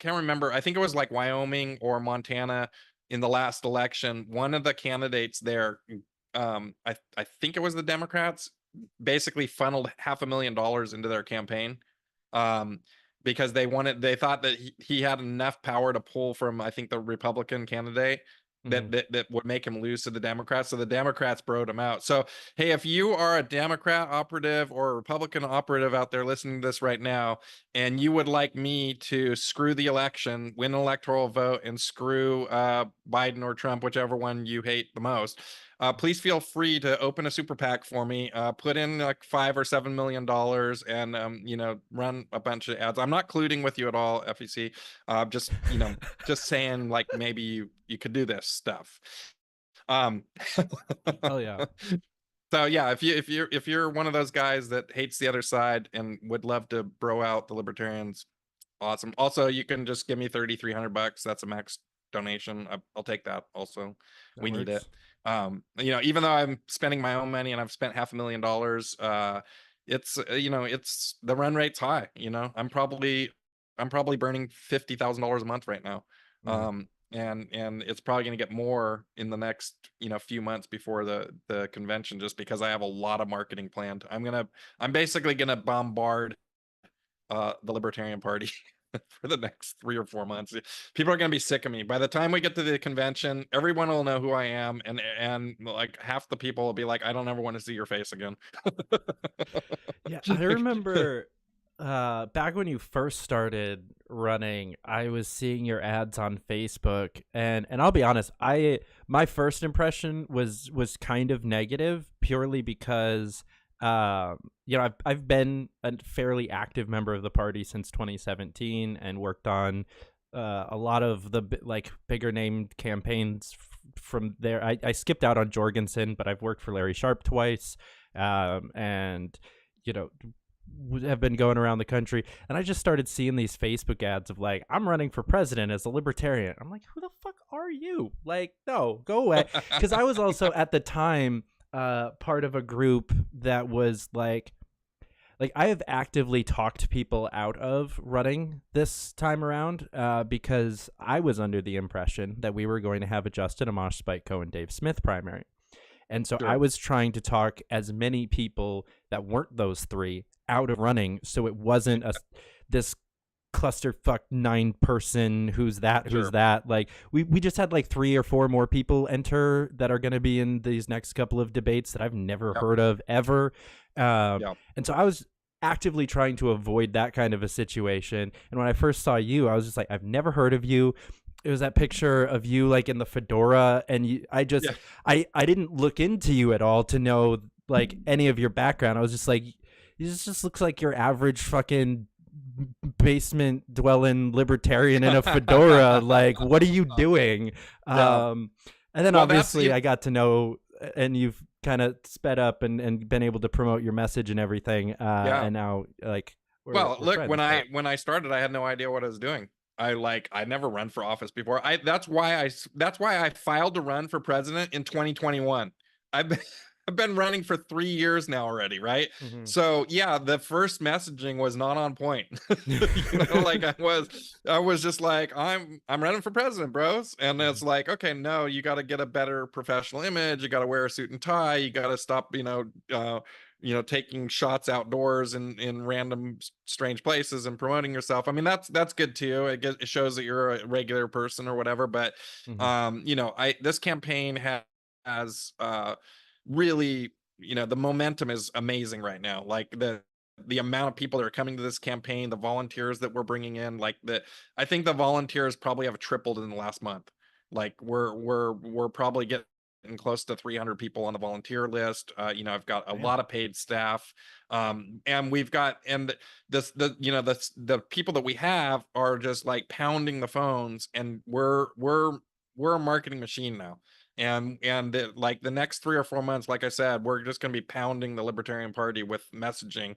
can't remember. I think it was like Wyoming or Montana in the last election. One of the candidates there, I think it was the Democrats, basically funneled $500,000 into their campaign. Because they thought that he had enough power to pull from, I think, the Republican candidate that would make him lose to the Democrats. So the Democrats broed him out. So, hey, if you are a Democrat operative or a Republican operative out there listening to this right now, and you would like me to screw the election, win an electoral vote, and screw Biden or Trump, whichever one you hate the most, please feel free to open a super PAC for me, put in like $5 or $7 million and, you know, run a bunch of ads. I'm not colluding with you at all, FEC. Just, you know, just saying like, maybe you could do this stuff. Oh yeah. So yeah, if you're one of those guys that hates the other side and would love to bro out the libertarians, awesome. Also, you can just give me $3,300. That's a max donation. I'll take that also. We need it. You know, even though I'm spending my own money and I've spent $500,000, it's you know, it's the run rate's high. You know, I'm probably burning $50,000 a month right now. And it's probably going to get more in the next, you know, few months before the convention, just because I have a lot of marketing planned. I'm basically gonna bombard the Libertarian Party for the next 3 or 4 months. People are going to be sick of me. By the time we get to the convention, everyone will know who I am, and like half the people will be like, I don't ever want to see your face again. Yeah, I remember back when you first started running, I was seeing your ads on Facebook, and I'll be honest, my first impression was kind of negative, purely because you know, I've been a fairly active member of the party since 2017 and worked on a lot of the like bigger named campaigns from there. I skipped out on Jorgensen, but I've worked for Larry Sharp twice, and you know, have been going around the country, and I just started seeing these Facebook ads of like, I'm running for president as a libertarian. I'm like, who the fuck are you? Like, no, go away. Because I was also at the time part of a group that was like I have actively talked people out of running this time around because I was under the impression that we were going to have a Justin Amash, Spike Coe, and Dave Smith primary. And so I was trying to talk as many people that weren't those three out of running, so it wasn't this clusterfuck 9-person who's that. Like we just had like 3 or 4 more people enter that are going to be in these next couple of debates that I've never heard of ever. And so I was actively trying to avoid that kind of a situation. And when I first saw you, I was just like, I've never heard of you. It was that picture of you like in the fedora, and I didn't look into you at all to know like any of your background. I was just like, this just looks like your average fucking basement dwelling libertarian in a fedora. Like, what are you doing? And then obviously I got to know, and you've kind of sped up and been able to promote your message and everything. And now like, we're friends, when I started, I had no idea what I was doing. I never run for office before. That's why I filed to run for president in 2021. I've been running for 3 years now already, right? So yeah, the first messaging was not on point. You know, like I was just like, I'm running for president, bros. And it's like, okay, no, you got to get a better professional image. You got to wear a suit and tie. You got to stop, taking shots outdoors in random strange places and promoting yourself. I mean, that's good too. It shows that you're a regular person or whatever. But this campaign has really, the momentum is amazing right now. Like the amount of people that are coming to this campaign, the volunteers that we're bringing in, like I think the volunteers probably have tripled in the last month. Like we're probably getting close to 300 people on the volunteer list. I've got a lot of paid staff, and we've got, and the people that we have are just like pounding the phones, and we're a marketing machine now. Like the next 3 or 4 months, like I said, we're just going to be pounding the Libertarian Party with messaging,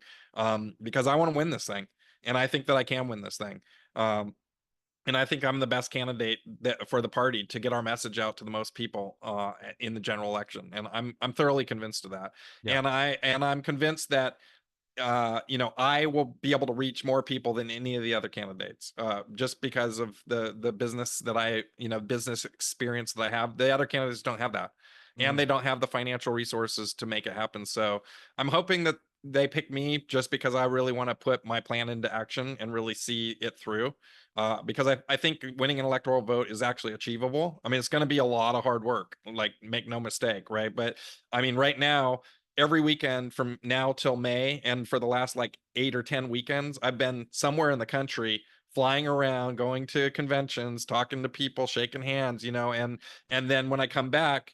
because I want to win this thing, and I think that I can win this thing. And I think I'm the best candidate for the party to get our message out to the most people in the general election, and I'm thoroughly convinced of that. Yeah. And I'm convinced that I will be able to reach more people than any of the other candidates, just because of the business that business experience that I have. The other candidates don't have that, and they don't have the financial resources to make it happen. So I'm hoping that they pick me just because I really want to put my plan into action and really see it through. Because I think winning an electoral vote is actually achievable. I mean, it's going to be a lot of hard work, like, make no mistake, right? But I mean, right now, every weekend from now till May, and for the last like 8 or 10 weekends, I've been somewhere in the country, flying around, going to conventions, talking to people, shaking hands, and then when I come back,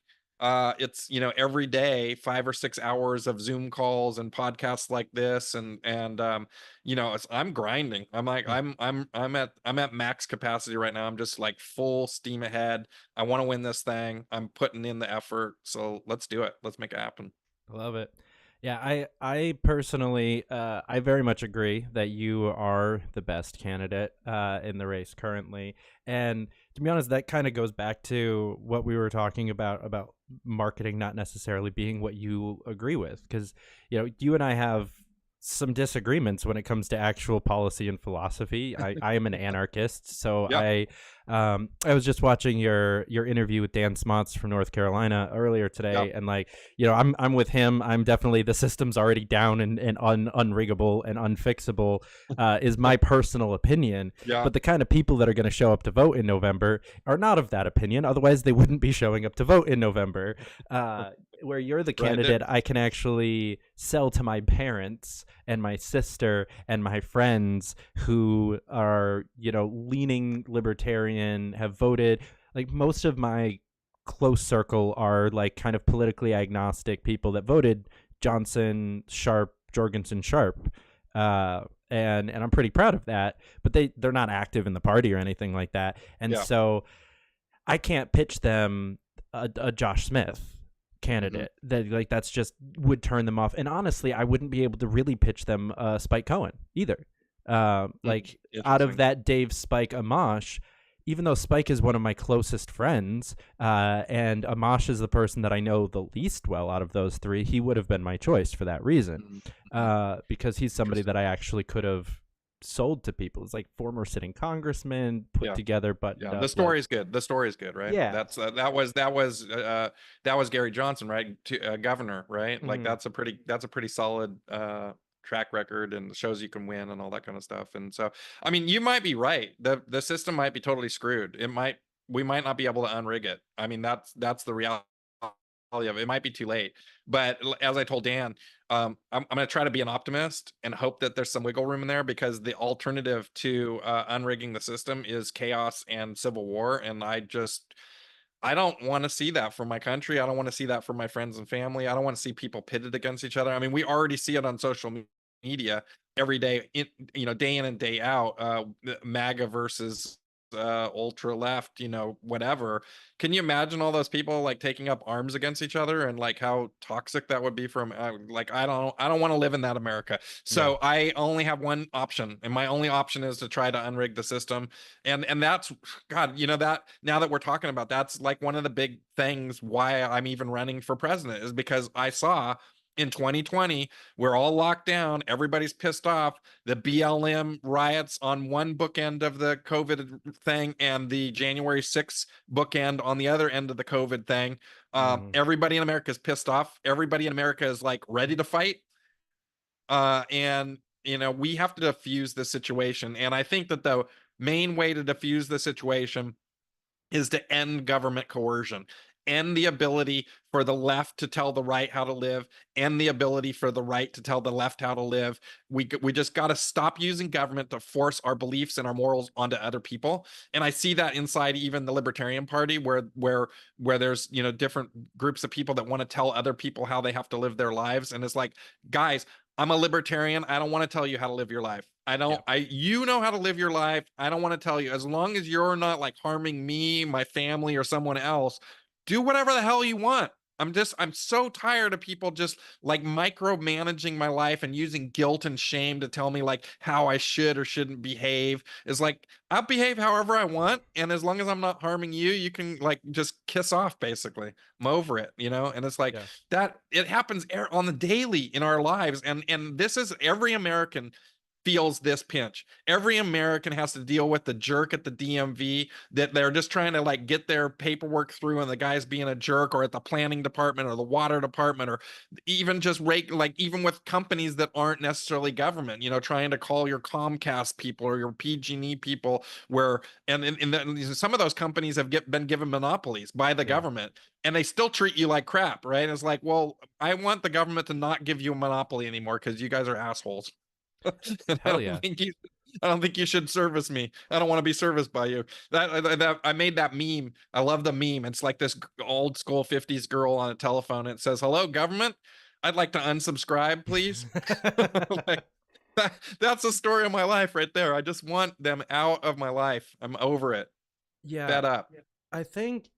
it's every day 5 or 6 hours of Zoom calls and podcasts like this, and I'm grinding. I'm like, I'm at max capacity right now. I'm just like full steam ahead. I want to win this thing. I'm putting in the effort, so let's do it. Let's make it happen. I love it. Yeah, I personally, I very much agree that you are the best candidate in the race currently. And to be honest, that kind of goes back to what we were talking about marketing not necessarily being what you agree with. Because, you and I have some disagreements when it comes to actual policy and philosophy. I am an anarchist, so yep. I was just watching your interview with Dan Smots from North Carolina earlier today, yep. And I'm with him. I'm definitely, the system's already down and unriggable and unfixable, is my personal opinion. Yeah. But the kind of people that are going to show up to vote in November are not of that opinion. Otherwise, they wouldn't be showing up to vote in November. Where you're the candidate, I can actually sell to my parents and my sister and my friends who are, leaning libertarian, have voted. Like, most of my close circle are like kind of politically agnostic people that voted Johnson, Sharp, Jorgensen, Sharp. And I'm pretty proud of that, but they're not active in the party or anything like that. And so I can't pitch them a Josh Smith candidate that that's just would turn them off. And honestly, I wouldn't be able to really pitch them Spike Cohen either. Out of that Dave Spike Amash, even though Spike is one of my closest friends, and Amash is the person that I know the least well out of those three, he would have been my choice for that reason, because he's somebody that I actually could have sold to people. It's like former sitting congressman put together, but the story is good. The story is good, right? Yeah, that's that was Gary Johnson, right? Governor, right? Like that's a pretty solid track record, and shows you can win and all that kind of stuff. And so, I mean, you might be right. The system might be totally screwed. We might not be able to unrig it. I mean, that's the reality of it. It might be too late. But as I told Dan, I'm going to try to be an optimist and hope that there's some wiggle room in there, because the alternative to unrigging the system is chaos and civil war. And I don't want to see that for my country. I don't want to see that for my friends and family. I don't want to see people pitted against each other. I mean, we already see it on social media every day, day in and day out, MAGA versus ultra left, whatever. Can you imagine all those people like taking up arms against each other, and like how toxic that would be from I don't want to live in that America. So I only have one option, and my only option is to try to unrig the system. And that's, God, that now that we're talking about, that's like one of the big things why I'm even running for president, is because I saw in 2020, we're all locked down. Everybody's pissed off. The BLM riots on one bookend of the COVID thing, and the January 6th bookend on the other end of the COVID thing. Everybody in America is pissed off. Everybody in America is like ready to fight. And we have to diffuse the situation. And I think that the main way to diffuse the situation is to end government coercion. and the ability for the left to tell the right how to live, and the ability for the right to tell the left how to live. We just got to stop using government to force our beliefs and our morals onto other people. And I see that inside even the Libertarian Party, where there's, you know, different groups of people that want to tell other people how they have to live their lives. And it's like, guys, I'm a libertarian. I don't want to tell you how to live your life. You know how to live your life. I don't want to tell you. As long as you're not like harming me, my family, or someone else, do whatever the hell you want. I'm so tired of people just like micromanaging my life and using guilt and shame to tell me like how I should or shouldn't behave. It's like, I'll behave however I want, and as long as I'm not harming you, you can like just kiss off, basically. I'm over it, you know? And it's like that it happens on the daily in our lives, and this is every American feels this pinch. Every American has to deal with the jerk at the DMV that they're just trying to like get their paperwork through, and the guy's being a jerk, or at the planning department or the water department, or even just even with companies that aren't necessarily government, you know, trying to call your Comcast people or your PG&E people, where some of those companies have been given monopolies by the government, and they still treat you like crap, right? And it's like, well, I want the government to not give you a monopoly anymore because you guys are assholes. Hell yeah. I don't think you should service me. I don't want to be serviced by you. That I made that meme. I love the meme. It's like this old school 50s girl on a telephone. It says, "Hello, government. I'd like to unsubscribe, please." Like, that's the story of my life right there. I just want them out of my life. I'm over it. Yeah. Fed up. I think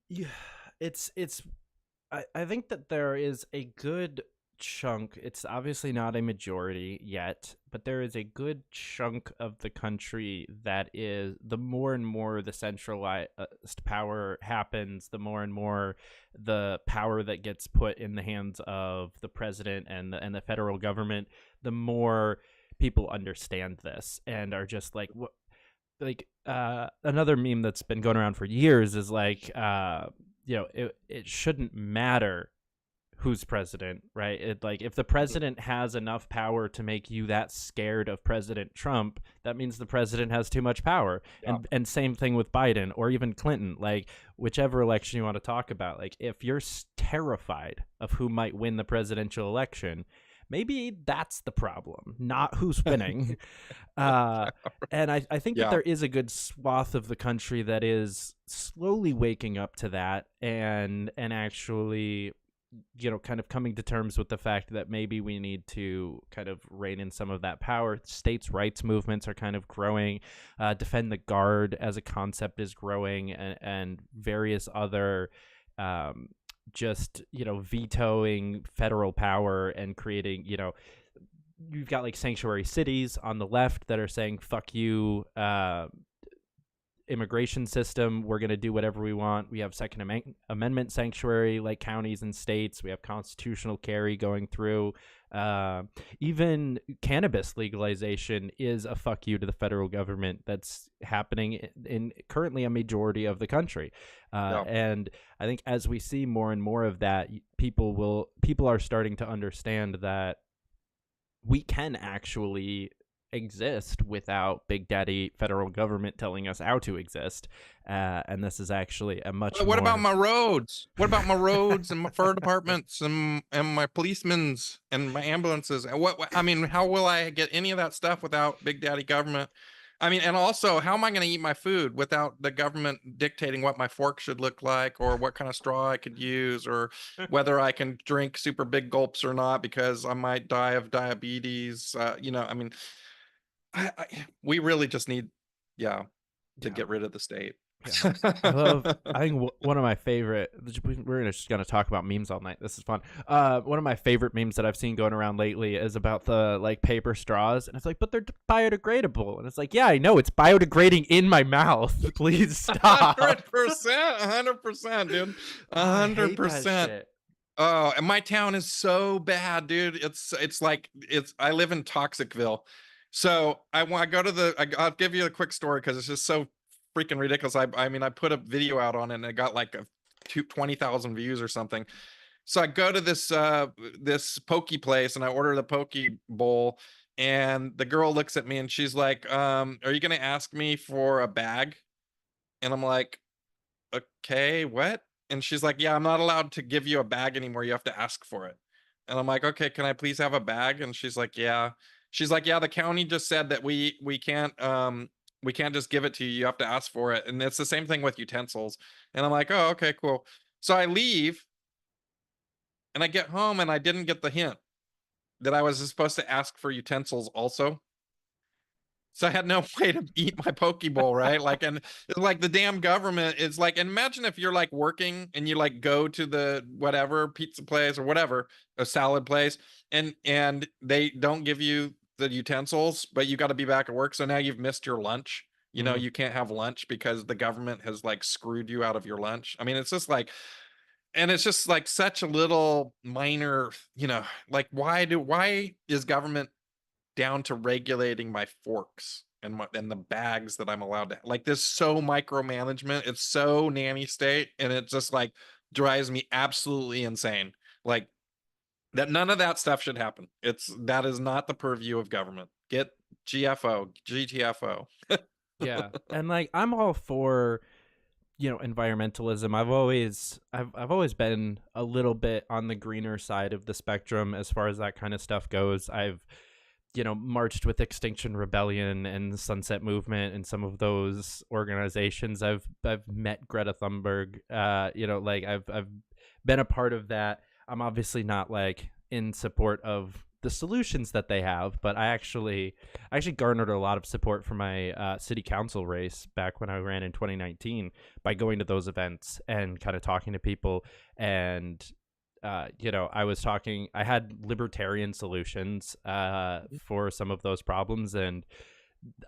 I think that there is a good chunk, it's obviously not a majority yet, but there is a good chunk of the country that is, the more and more the centralized power happens, the more and more the power that gets put in the hands of the president and the federal government, the more people understand this and are just like, what, like another meme that's been going around for years is like, you know, it shouldn't matter who's president, right? It, like, if the president has enough power to make you that scared of President Trump, that means the president has too much power. And same thing with Biden or even Clinton, like whichever election you want to talk about. Like, if you're terrified of who might win the presidential election, maybe that's the problem, not who's winning. And I think that there is a good swath of the country that is slowly waking up to that and actually, you know, kind of coming to terms with the fact that maybe we need to kind of rein in some of that power. States' rights movements are kind of growing. Defend the Guard as a concept is growing, and various other just, you know, vetoing federal power and creating, you know, you've got like sanctuary cities on the left that are saying, fuck you, immigration system, we're going to do whatever we want. We have Second Amendment sanctuary like counties and states. We have constitutional carry going through. Even cannabis legalization is a fuck you to the federal government that's happening in currently a majority of the country. And I think as we see more and more of that, people are starting to understand that we can actually exist without big daddy federal government telling us how to exist, and this is actually a much what about my roads? What about my roads and my fire departments and my policemen's and my ambulances? And what I mean, how will I get any of that stuff without big daddy government? I mean, and also, how am I going to eat my food without the government dictating what my fork should look like, or what kind of straw I could use, or whether I can drink super big gulps or not because I might die of diabetes? You know, I mean, we really just need to get rid of the state. I think one of my favorite, we're just going to talk about memes all night, this is fun. One of my favorite memes that I've seen going around lately is about the like paper straws, and it's like, but they're biodegradable, and it's like, yeah, I know, it's biodegrading in my mouth. Please stop. 100%, dude. 100%. Oh, and my town is so bad, dude. It's like I live in Toxicville. So I go to I'll give you a quick story because it's just so freaking ridiculous. I mean, I put a video out on it and it got like 20,000 views or something. So I go to this poke place and I order the poke bowl, and the girl looks at me and she's like, are you going to ask me for a bag? And I'm like, okay, what? And she's like, yeah, I'm not allowed to give you a bag anymore. You have to ask for it. And I'm like, okay, can I please have a bag? And she's like, yeah. She's like, yeah, the county just said that we can't just give it to you. You have to ask for it. And it's the same thing with utensils. And I'm like, oh, okay, cool. So I leave and I get home and I didn't get the hint that I was supposed to ask for utensils also. So I had no way to eat my poke bowl, right? Like, and it's like the damn government is like, and imagine if you're like working and you like go to the whatever pizza place or whatever, a salad place, and they don't give you the utensils, but you got to be back at work. So now you've missed your lunch. You know, you can't have lunch because the government has like screwed you out of your lunch. I mean, it's just like, and it's just like such a little minor, you know, like why is government down to regulating my forks and the bags that I'm allowed to, like, this so micromanagement, it's so nanny state, and it just like drives me absolutely insane. Like that, none of that stuff should happen. That is not the purview of government. Get GTFO. Yeah. And like I'm all for, you know, environmentalism. I've always been a little bit on the greener side of the spectrum as far as that kind of stuff goes. I've, you know, marched with Extinction Rebellion and the Sunset Movement and some of those organizations. I've met Greta Thunberg. You know, like I've been a part of that. I'm obviously not like in support of the solutions that they have, but I actually garnered a lot of support for my city council race back when I ran in 2019 by going to those events and kind of talking to people. And you know, I had libertarian solutions for some of those problems, and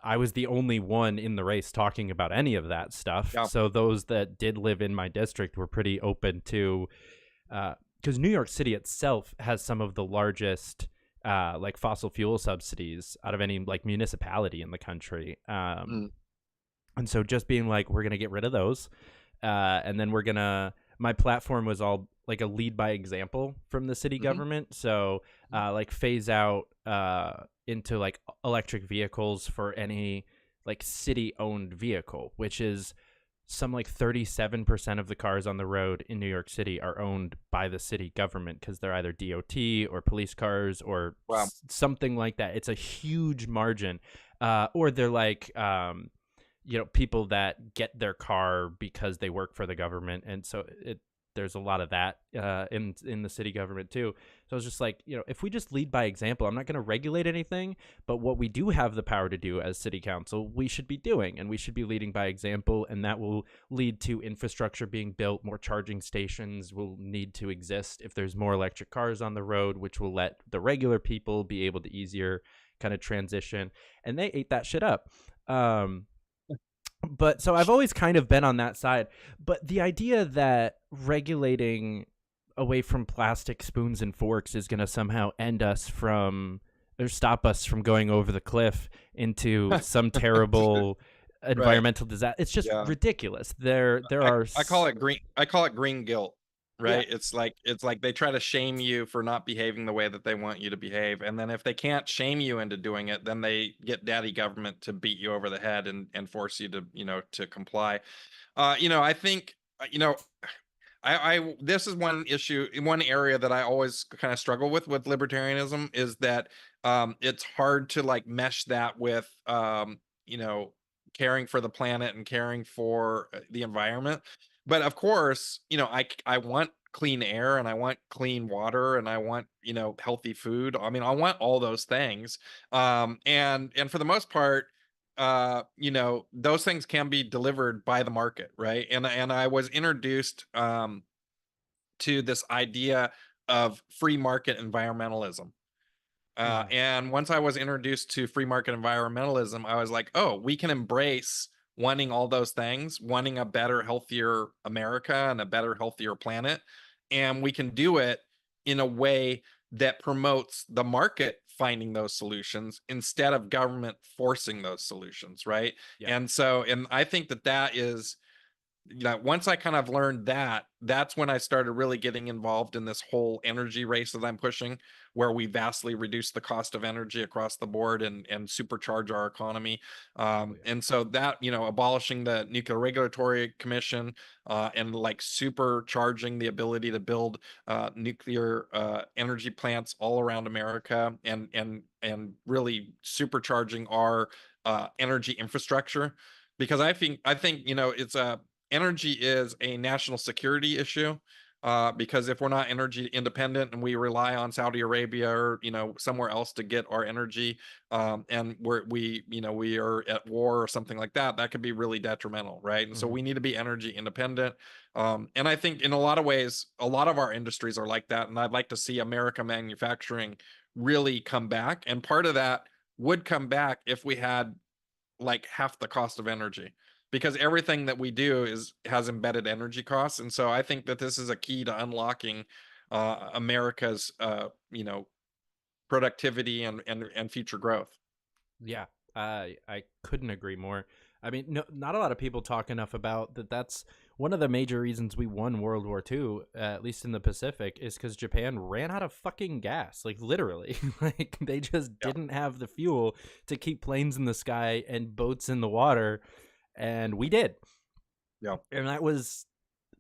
I was the only one in the race talking about any of that stuff. Yeah. So those that did live in my district were pretty open to, because New York City itself has some of the largest like fossil fuel subsidies out of any like municipality in the country. And so just being like, we're going to get rid of those. And then my platform was all like a lead by example from the city government. So like phase out into like electric vehicles for any like city owned vehicle, which is some like 37% of the cars on the road in New York City are owned by the city government because they're either DOT or police cars or something like that. It's a huge margin. Or they're like, you know, people that get their car because they work for the government. And so there's a lot of that in the city government too. So I was just like, you know, if we just lead by example, I'm not going to regulate anything, but what we do have the power to do as city council, we should be doing, and we should be leading by example, and that will lead to infrastructure being built. More charging stations will need to exist if there's more electric cars on the road, which will let the regular people be able to easier kind of transition. And they ate that shit up. But so I've always kind of been on that side. But the idea that regulating away from plastic spoons and forks is going to somehow end us from or stop us from going over the cliff into some terrible environmental disaster. It's just ridiculous. I call it green guilt. Right. Yeah. It's like they try to shame you for not behaving the way that they want you to behave. And then if they can't shame you into doing it, then they get daddy government to beat you over the head and force you to, you know, to comply. You know, I think, you know, this is one area that I always kind of struggle with libertarianism is that it's hard to like mesh that with, you know, caring for the planet and caring for the environment. But of course, you know, I want clean air and I want clean water and I want, you know, healthy food. I mean, I want all those things. And for the most part, you know, those things can be delivered by the market, right? And I was introduced to this idea of free market environmentalism. And once I was introduced to free market environmentalism, I was like, oh, we can embrace wanting all those things, wanting a better, healthier America and a better, healthier planet. And we can do it in a way that promotes the market finding those solutions instead of government forcing those solutions, right? Yeah. And I think that is once I kind of learned that, that's when I started really getting involved in this whole energy race that I'm pushing, where we vastly reduce the cost of energy across the board and supercharge our economy. And so that, abolishing the Nuclear Regulatory Commission, and like supercharging the ability to build nuclear energy plants all around America, and really supercharging our energy infrastructure, because I think it's a energy is a national security issue, because if we're not energy independent and we rely on Saudi Arabia or somewhere else to get our energy, and we are at war or something like that, that could be really detrimental, right? And so we need to be energy independent. And I think in a lot of ways, a lot of our industries are like that, and I'd like to see America manufacturing really come back. And part of that would come back if we had like half the cost of energy, because everything that we do has embedded energy costs. And so I think that this is a key to unlocking America's productivity and future growth. Yeah, I couldn't agree more. I mean, no, not a lot of people talk enough about that. That's one of the major reasons we won World War II, at least in the Pacific, is because Japan ran out of fucking gas, like literally. Like they just didn't have the fuel to keep planes in the sky and boats in the water, and we did. Yeah, and that was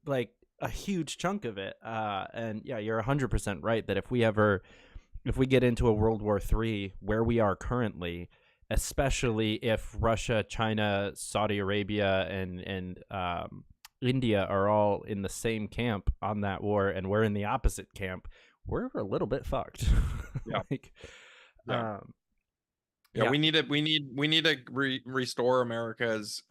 like a huge chunk of it. And yeah, you're 100% right that if we get into a World War III where we are currently, especially if Russia, China, Saudi Arabia, and India are all in the same camp on that war, and we're in the opposite camp, we're a little bit fucked. Yeah. Yeah. We need to restore America's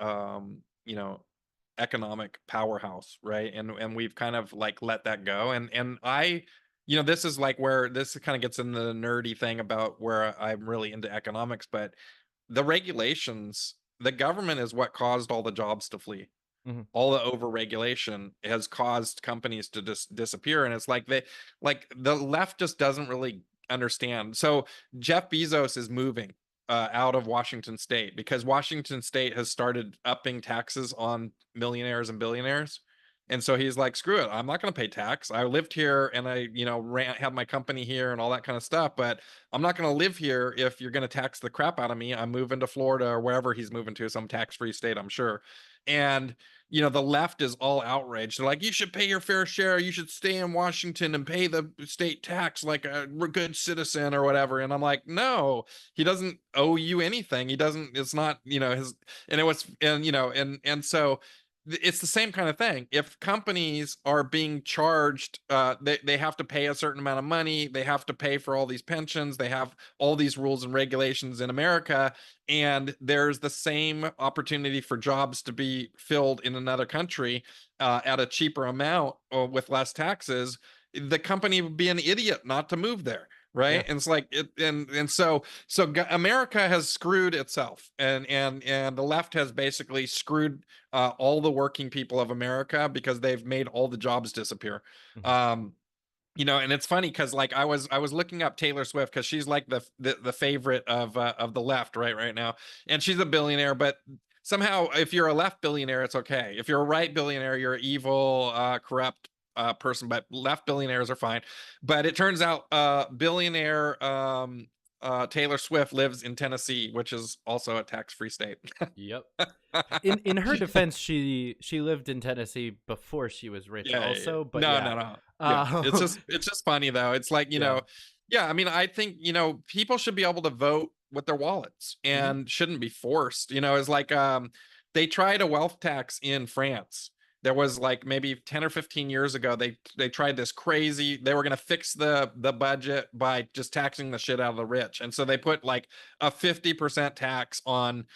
economic powerhouse, right? And we've kind of like let that go. And I this is like where this kind of gets into the nerdy thing about where I'm really into economics, but the regulations, the government is what caused all the jobs to flee. All the overregulation has caused companies to disappear. And it's like the left just doesn't really understand. So Jeff Bezos is moving out of Washington State because Washington State has started upping taxes on millionaires and billionaires. And so he's like, screw it, I'm not going to pay tax. I lived here and I, had my company here and all that kind of stuff, but I'm not going to live here if you're going to tax the crap out of me. I'm moving to Florida or wherever he's moving to, some tax-free state, I'm sure. And, the left is all outraged. They're like, you should pay your fair share. You should stay in Washington and pay the state tax like a good citizen or whatever. And I'm like, no, he doesn't owe you anything. He doesn't, it's not, his, and it was, and so it's the same kind of thing. If companies are being charged, they have to pay a certain amount of money. They have to pay for all these pensions. They have all these rules and regulations in America. And there's the same opportunity for jobs to be filled in another country at a cheaper amount or with less taxes. The company would be an idiot not to move there. Right. Yeah. And it's like so America has screwed itself, and the left has basically screwed all the working people of America because they've made all the jobs disappear. And it's funny because like I was looking up Taylor Swift because she's like the favorite of the left right now, and she's a billionaire, but somehow if you're a left billionaire, it's okay. If you're a right billionaire, you're evil, corrupt person, but left billionaires are fine. But it turns out billionaire Taylor Swift lives in Tennessee, which is also a tax-free state. Yep. In her defense, she lived in Tennessee before she was rich also, but no. Yeah. It's just funny though. It's like, I mean, I think, people should be able to vote with their wallets and shouldn't be forced. It's like they tried a wealth tax in France. There was like maybe 10 or 15 years ago, they tried this crazy, they were going to fix the budget by just taxing the shit out of the rich. And so they put like a 50% tax on,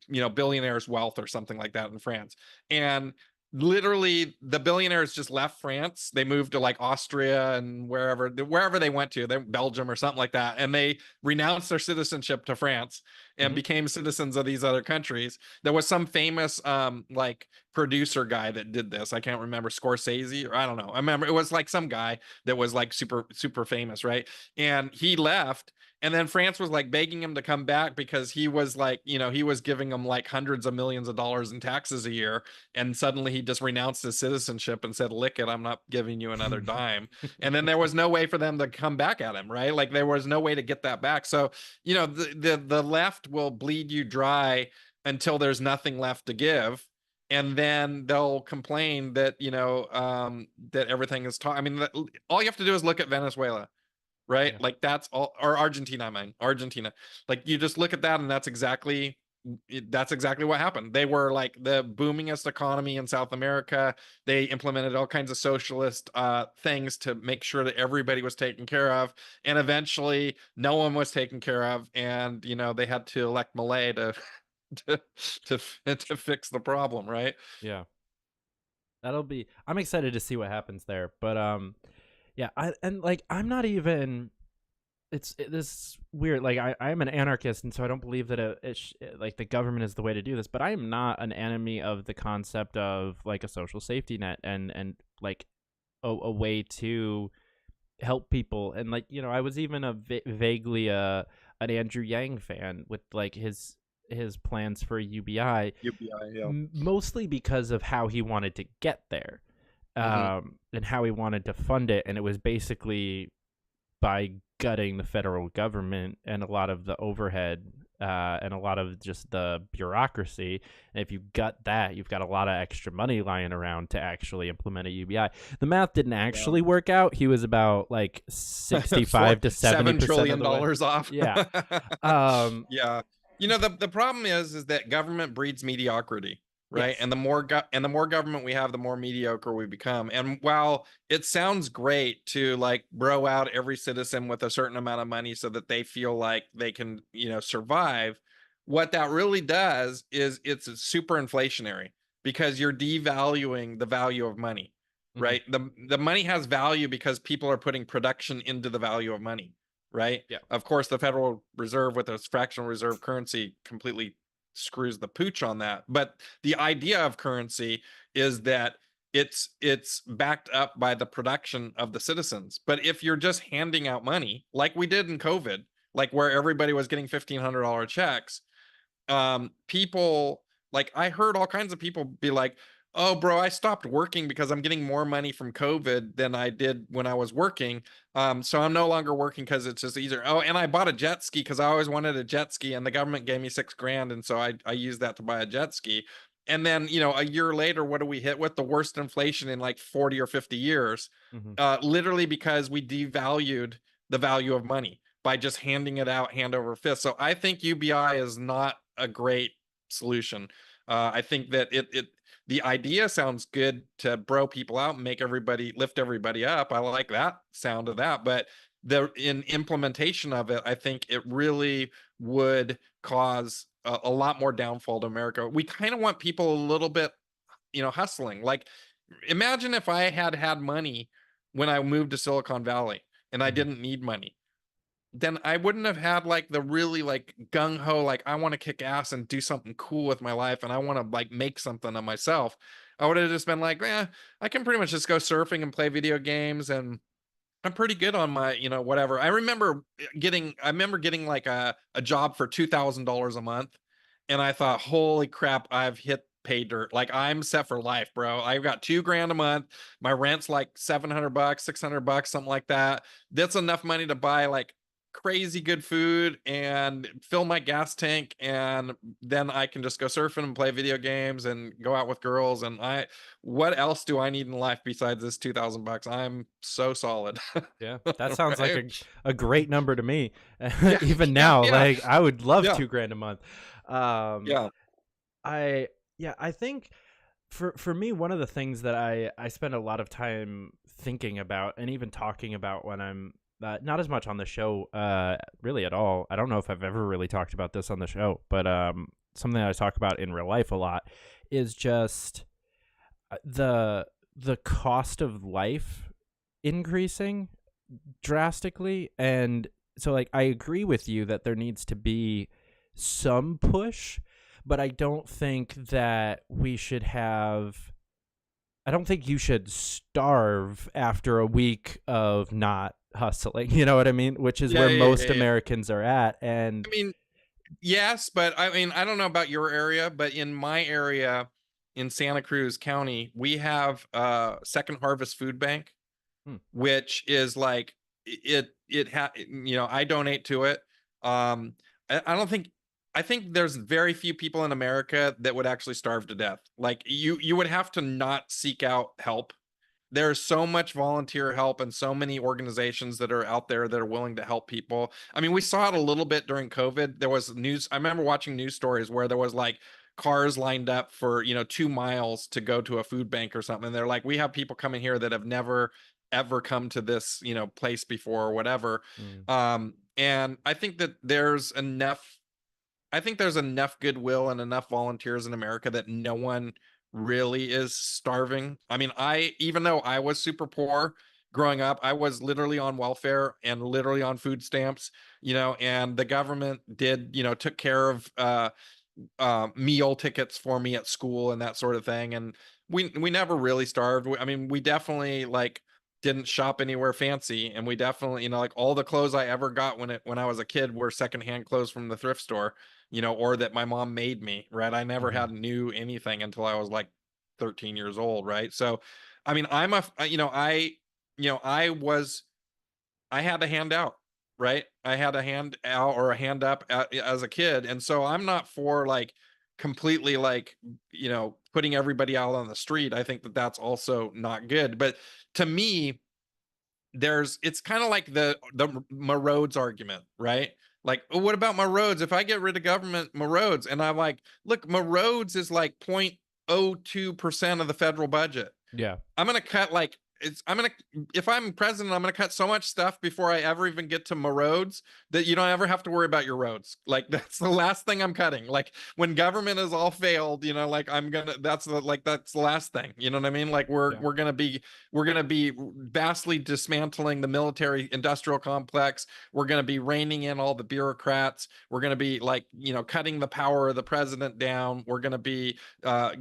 billionaires' wealth or something like that in France. And literally the billionaires just left France. They moved to like Austria and wherever they went to, Belgium or something like that. And they renounced their citizenship to France. and became citizens of these other countries. There was some famous like producer guy that did this. I can't remember, Scorsese, or I don't know. I remember it was like some guy that was like super famous, right? And he left, and then France was like begging him to come back because he was like, he was giving them like hundreds of millions of dollars in taxes a year, and suddenly he just renounced his citizenship and said, lick it, I'm not giving you another dime. And then there was no way for them to come back at him, right? Like there was no way to get that back. So the left will bleed you dry until there's nothing left to give, and then they'll complain that that everything is I mean, all you have to do is look at Venezuela, right? Yeah. Like that's all. Or Argentina. Like you just look at that, and that's exactly what happened. They were like the boomingest economy in South America. They implemented all kinds of socialist things to make sure that everybody was taken care of, and eventually no one was taken care of, and they had to elect Milei to fix the problem, right? Yeah. I'm excited to see what happens there. But yeah, I'm not even, this is weird. Like I'm an anarchist, and so I don't believe that like the government is the way to do this, but I am not an enemy of the concept of like a social safety net and like a way to help people. And like, I was even vaguely an Andrew Yang fan with like his plans for UBI, yeah. Mostly because of how he wanted to get there, and how he wanted to fund it. And it was basically by gutting the federal government and a lot of the overhead, and a lot of just the bureaucracy. And if you gut that, you've got a lot of extra money lying around to actually implement a UBI. The math didn't actually work out. He was about like 65 to 70% $7 trillion of the way. off. Yeah. Yeah. The problem is that government breeds mediocrity, right? Yes. And the more government we have, the more mediocre we become. And while it sounds great to like bro out every citizen with a certain amount of money so that they feel like they can, survive, what that really does is it's super inflationary, because you're devaluing the value of money, right? The money has value because people are putting production into the value of money. Right. Yeah. Of course, the Federal Reserve with its fractional reserve currency completely screws the pooch on that. But the idea of currency is that it's backed up by the production of the citizens. But if you're just handing out money like we did in COVID, like where everybody was getting $1,500 checks, people, like I heard all kinds of people be like, oh, bro, I stopped working because I'm getting more money from COVID than I did when I was working. So I'm no longer working because it's just easier. Oh, and I bought a jet ski because I always wanted a jet ski, and the government gave me $6,000. And so I used that to buy a jet ski. And then, a year later, what do we hit with? The worst inflation in like 40 or 50 years, literally because we devalued the value of money by just handing it out hand over fist. So I think UBI is not a great solution. I think that the idea sounds good to bro people out and lift everybody up. I like that sound of that, but in implementation of it, I think it really would cause a lot more downfall to America. We kind of want people a little bit, hustling. Like imagine if I had money when I moved to Silicon Valley and I didn't need money. Then I wouldn't have had like the really like gung-ho, like I want to kick ass and do something cool with my life, and I want to like make something of myself. I would have just been like, I can pretty much just go surfing and play video games, and I'm pretty good on my, whatever. I remember getting like a job for $2,000 a month, and I thought, holy crap, I've hit pay dirt. Like I'm set for life, bro. I've got $2,000 a month. My rent's like $700, $600, something like that. That's enough money to buy like crazy good food and fill my gas tank, and then I can just go surfing and play video games and go out with girls. And what else do I need in life besides this $2,000? I'm so solid. Yeah, that sounds Right? like a great number to me. Yeah, Even now, yeah. like I would love Yeah. $2,000 a month. Yeah. I think for me, one of the things that I spend a lot of time thinking about and even talking about when I'm not as much on the show, really at all. I don't know if I've ever really talked about this on the show, but something that I talk about in real life a lot is just the cost of life increasing drastically. And so like I agree with you that there needs to be some push, but I don't think that we should have. I don't think you should starve after a week of not hustling. You know what I mean? Which is where most Americans are at. And I mean, yes, but I mean, I don't know about your area, but in my area in Santa Cruz County, we have Second Harvest Food Bank, which is like I donate to it. I don't think I think there's very few people in America that would actually starve to death. Like you would have to not seek out help. There's so much volunteer help and so many organizations that are out there that are willing to help people. I mean, we saw it a little bit during COVID. There was news. I remember watching news stories where there was like cars lined up for, 2 miles to go to a food bank or something. And they're like, we have people coming here that have never ever come to this, place before or whatever. And I think that there's enough goodwill and enough volunteers in America that no one really is starving. I mean, even though I was super poor growing up, I was literally on welfare and literally on food stamps, and the government took care of meal tickets for me at school and that sort of thing. And we never really starved. I mean, we definitely didn't shop anywhere fancy, and we definitely, like all the clothes I ever got when I was a kid were secondhand clothes from the thrift store, or that my mom made me, right? I never had new anything until I was like 13 years old, right? So, I mean, I had a handout, right? I had a hand out or a hand up as a kid, and so I'm not for completely putting everybody out on the street. I think that that's also not good. But to me, it's kind of like the my roads argument, right? Like, oh, what about my roads? If I get rid of government, my roads, and I'm like, look, my roads is like 0.02% of the federal budget. Yeah, I'm gonna cut if I'm president, I'm gonna cut so much stuff before I ever even get to my roads that you don't ever have to worry about your roads. Like, that's the last thing I'm cutting. Like, when government is all failed, that's the last thing. You know what I mean? Like, we're gonna be vastly dismantling the military industrial complex. We're gonna be reining in all the bureaucrats. We're gonna be cutting the power of the president down. We're gonna be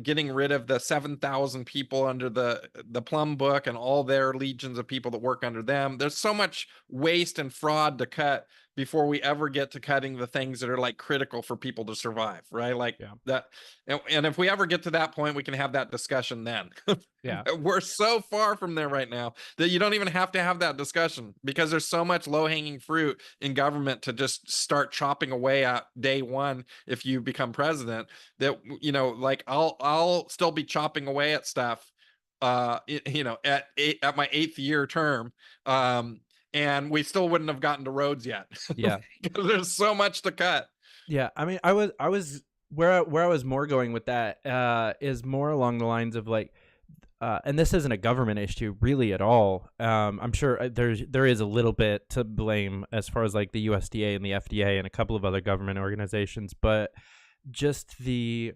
getting rid of the 7,000 people under the Plum Book and all their legions of people that work under them. There's so much waste and fraud to cut before we ever get to cutting the things that are critical for people to survive, right? That. And if we ever get to that point, we can have that discussion then. Yeah. We're so far from there right now that you don't even have to have that discussion, because there's so much low-hanging fruit in government to just start chopping away at day one if you become president, that I'll still be chopping away at stuff at my 8th year term, and we still wouldn't have gotten to roads yet. Yeah. Because there's so much to cut. Yeah, I mean, I was where I was more going with that is more along the lines of and this isn't a government issue really at all. I'm sure there is a little bit to blame as far as the USDA and the FDA and a couple of other government organizations, but just the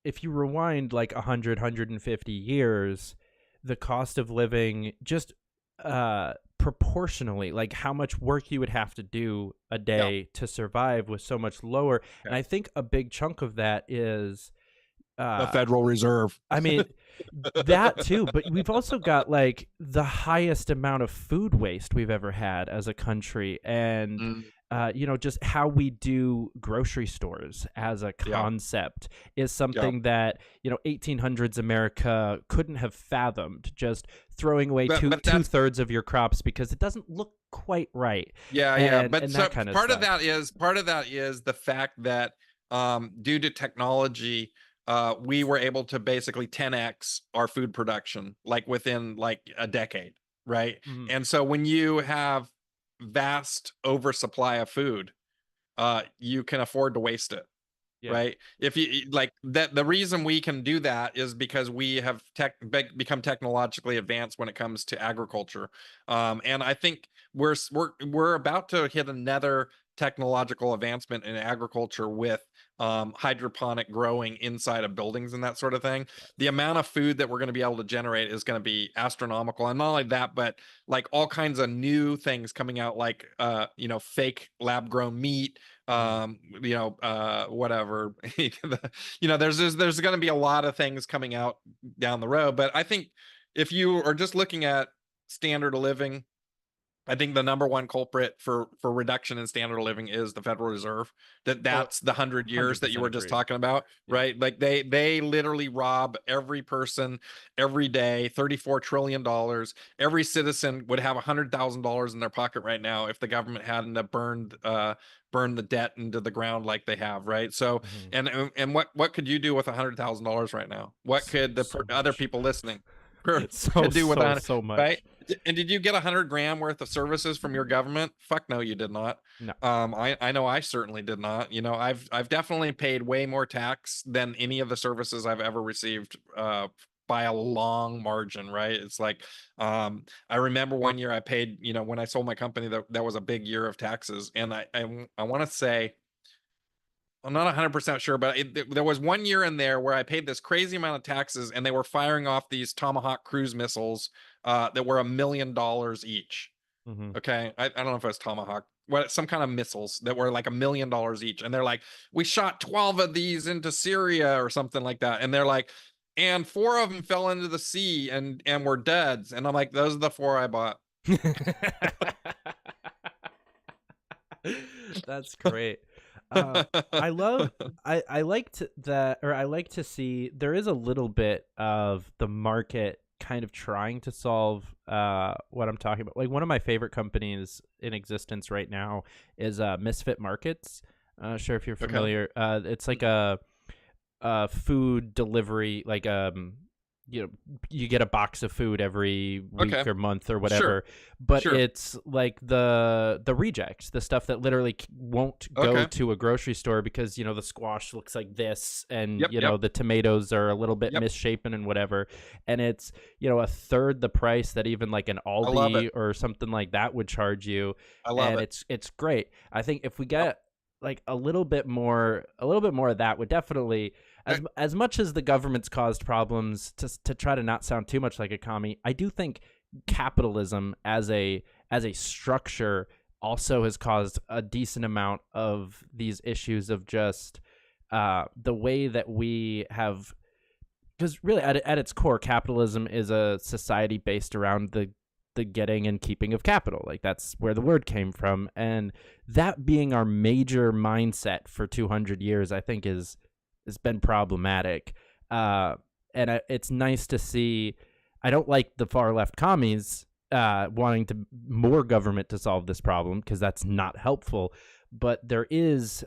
if you rewind 150 years, the cost of living just proportionally, how much work you would have to do a day to survive was so much lower. And I think a big chunk of that is the Federal Reserve. I mean, that too, but we've also got the highest amount of food waste we've ever had as a country. And just how we do grocery stores as a concept is something that 1800s America couldn't have fathomed, just throwing away two-thirds of your crops because it doesn't look quite right. But so part of that is the fact that due to technology, we were able to basically 10x our food production within a decade, right? And so when you have vast oversupply of food, you can afford to waste it. Right? If you that, the reason we can do that is because we have become technologically advanced when it comes to agriculture, and I think we're about to hit another technological advancement in agriculture with hydroponic growing inside of buildings and that sort of thing. The amount of food that we're going to be able to generate is going to be astronomical. And not only that, but all kinds of new things coming out, fake lab grown meat, whatever. There's going to be a lot of things coming out down the road, but I think if you are just looking at standard of living, I think the number one culprit for reduction in standard of living is the Federal Reserve. That's the 100 years that you were just talking about, right? Like they literally rob every person every day, $34 trillion. Every citizen would have $100,000 in their pocket right now if the government hadn't burned the debt into the ground like they have, right? So, and what could you do with $100,000 right now? What could the other people listening do with so much, right? And did you get 100 grand worth of services from your government? Fuck no, you did not. No. I know I certainly did not. I've definitely paid way more tax than any of the services I've ever received by a long margin, right? It's like I remember one year I paid, when I sold my company, that was a big year of taxes, and I want to say, I'm not 100% sure, but there was one year in there where I paid this crazy amount of taxes, and they were firing off these Tomahawk cruise missiles that were $1 million each. Okay, I don't know if it was Tomahawk, some kind of missiles that were like $1 million each, and they're like, we shot 12 of these into Syria or something like that, and they're like, and 4 of them fell into the sea and were dead, and I'm like, those are the 4 I bought. That's great. I like to see there is a little bit of the market kind of trying to solve what I'm talking about. Like, one of my favorite companies in existence right now is Misfit Markets. Sure, if you're familiar. It's like a food delivery, like you get a box of food every week or month or whatever, but it's like the rejects, the stuff that literally won't go to a grocery store because the squash looks like this, and the tomatoes are a little bit misshapen and whatever, and it's a third the price that even like an Aldi or something like that would charge you. I love it. It's great. I think if we get like a little bit more of that would definitely, as much as the government's caused problems, to try to not sound too much like a commie, I do think capitalism as a structure also has caused a decent amount of these issues of just the way that we have, because really at its core, capitalism is a society based around the getting and keeping of capital. Like, that's where the word came from, and that being our major mindset for 200 years, I think has been problematic. And it's nice to see. I don't like the far left commies wanting more government to solve this problem, because that's not helpful. But there is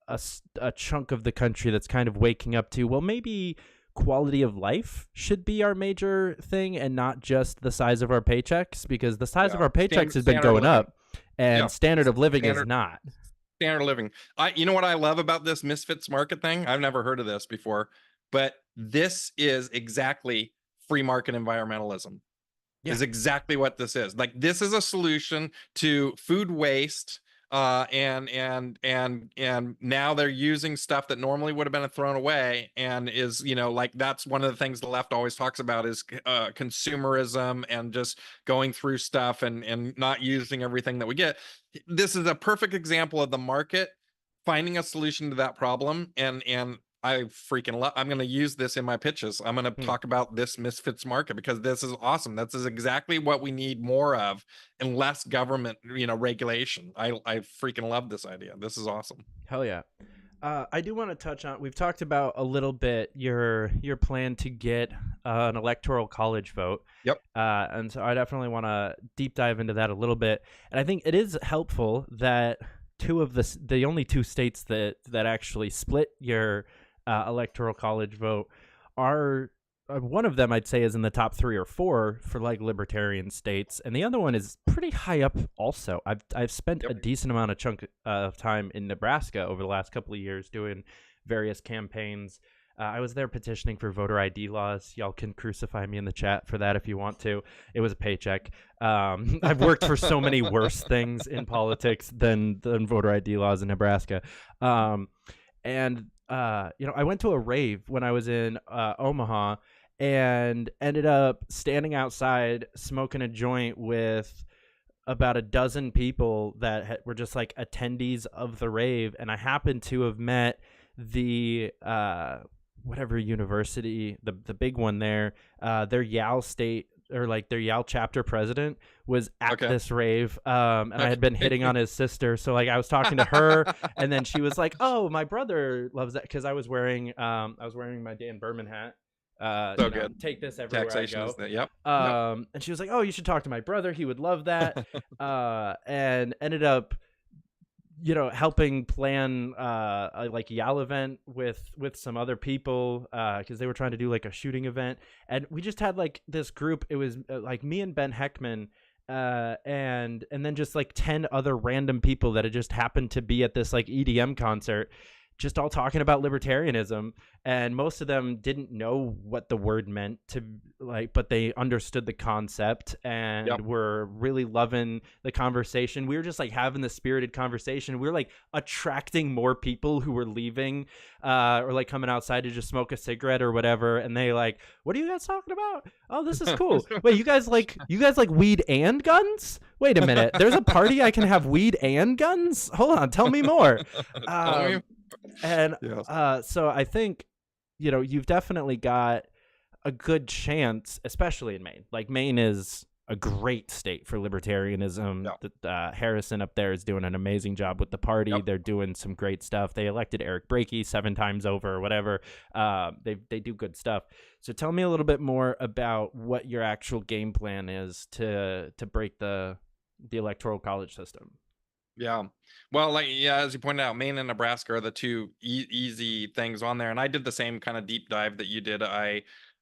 a chunk of the country that's kind of waking up to, well, maybe quality of life should be our major thing and not just the size of our paychecks, because the size of our paychecks has been going up, and standard of living is not. Standard of living. You know what I love about this Misfits Market thing? I've never heard of this before, but this is exactly free market environmentalism. Is exactly what this is. Like, this is a solution to food waste. And now they're using stuff that normally would have been thrown away, and is, like, that's one of the things the left always talks about is consumerism and just going through stuff and not using everything that we get. This is a perfect example of the market finding a solution to that problem, and I freaking love. I'm going to use this in my pitches. I'm going to talk about this Misfits Market because this is awesome. That's exactly what we need more of, and less government, regulation. I freaking love this idea. This is awesome. Hell yeah. I do want to touch on. We've talked about a little bit your plan to get an electoral college vote. Yep. And so I definitely want to deep dive into that a little bit. And I think it is helpful that the only 2 states that actually split your electoral college vote are one of them, I'd say, is in the top 3 or 4 for like libertarian states, and the other one is pretty high up also. I've spent a decent amount of chunk of time in Nebraska over the last couple of years doing various campaigns. I was there petitioning for voter ID laws. Y'all can crucify me in the chat for that if you want to. It was a paycheck. I've worked for so many worse things in politics than voter ID laws in Nebraska. I went to a rave when I was in Omaha, and ended up standing outside smoking a joint with about a dozen people that were just like attendees of the rave, and I happened to have met the whatever university, the big one there, their Yale state or like their Yale chapter president was at this rave, and I had been hitting on his sister, so like I was talking to her, and then she was like, "Oh, my brother loves that," because I was wearing my Dan Berman hat. So good. Take this everywhere Taxation I go. is the, yep. And she was like, "Oh, you should talk to my brother. He would love that." And ended up, helping plan like Yale event with some other people, because they were trying to do like a shooting event, and we just had like this group. It was like me and Ben Heckman, and then just like 10 other random people that had just happened to be at this like EDM concert, just all talking about libertarianism, and most of them didn't know what the word meant to like, but they understood the concept and were really loving the conversation. We were just like having the spirited conversation. We were like attracting more people who were leaving, or like coming outside to just smoke a cigarette or whatever. And they like, "What are you guys talking about? Oh, this is cool. Wait, you guys like weed and guns? Wait a minute. There's a party I can have weed and guns? Hold on. Tell me more." And so I think, you've definitely got a good chance, especially in Maine. Like Maine is a great state for libertarianism. Harrison up there is doing an amazing job with the party. They're doing some great stuff. They elected Eric Brakey 7 times over or whatever. They do good stuff. So tell me a little bit more about what your actual game plan is to break the electoral college system. Yeah. Well, as you pointed out, Maine and Nebraska are the two easy things on there. And I did the same kind of deep dive that you did.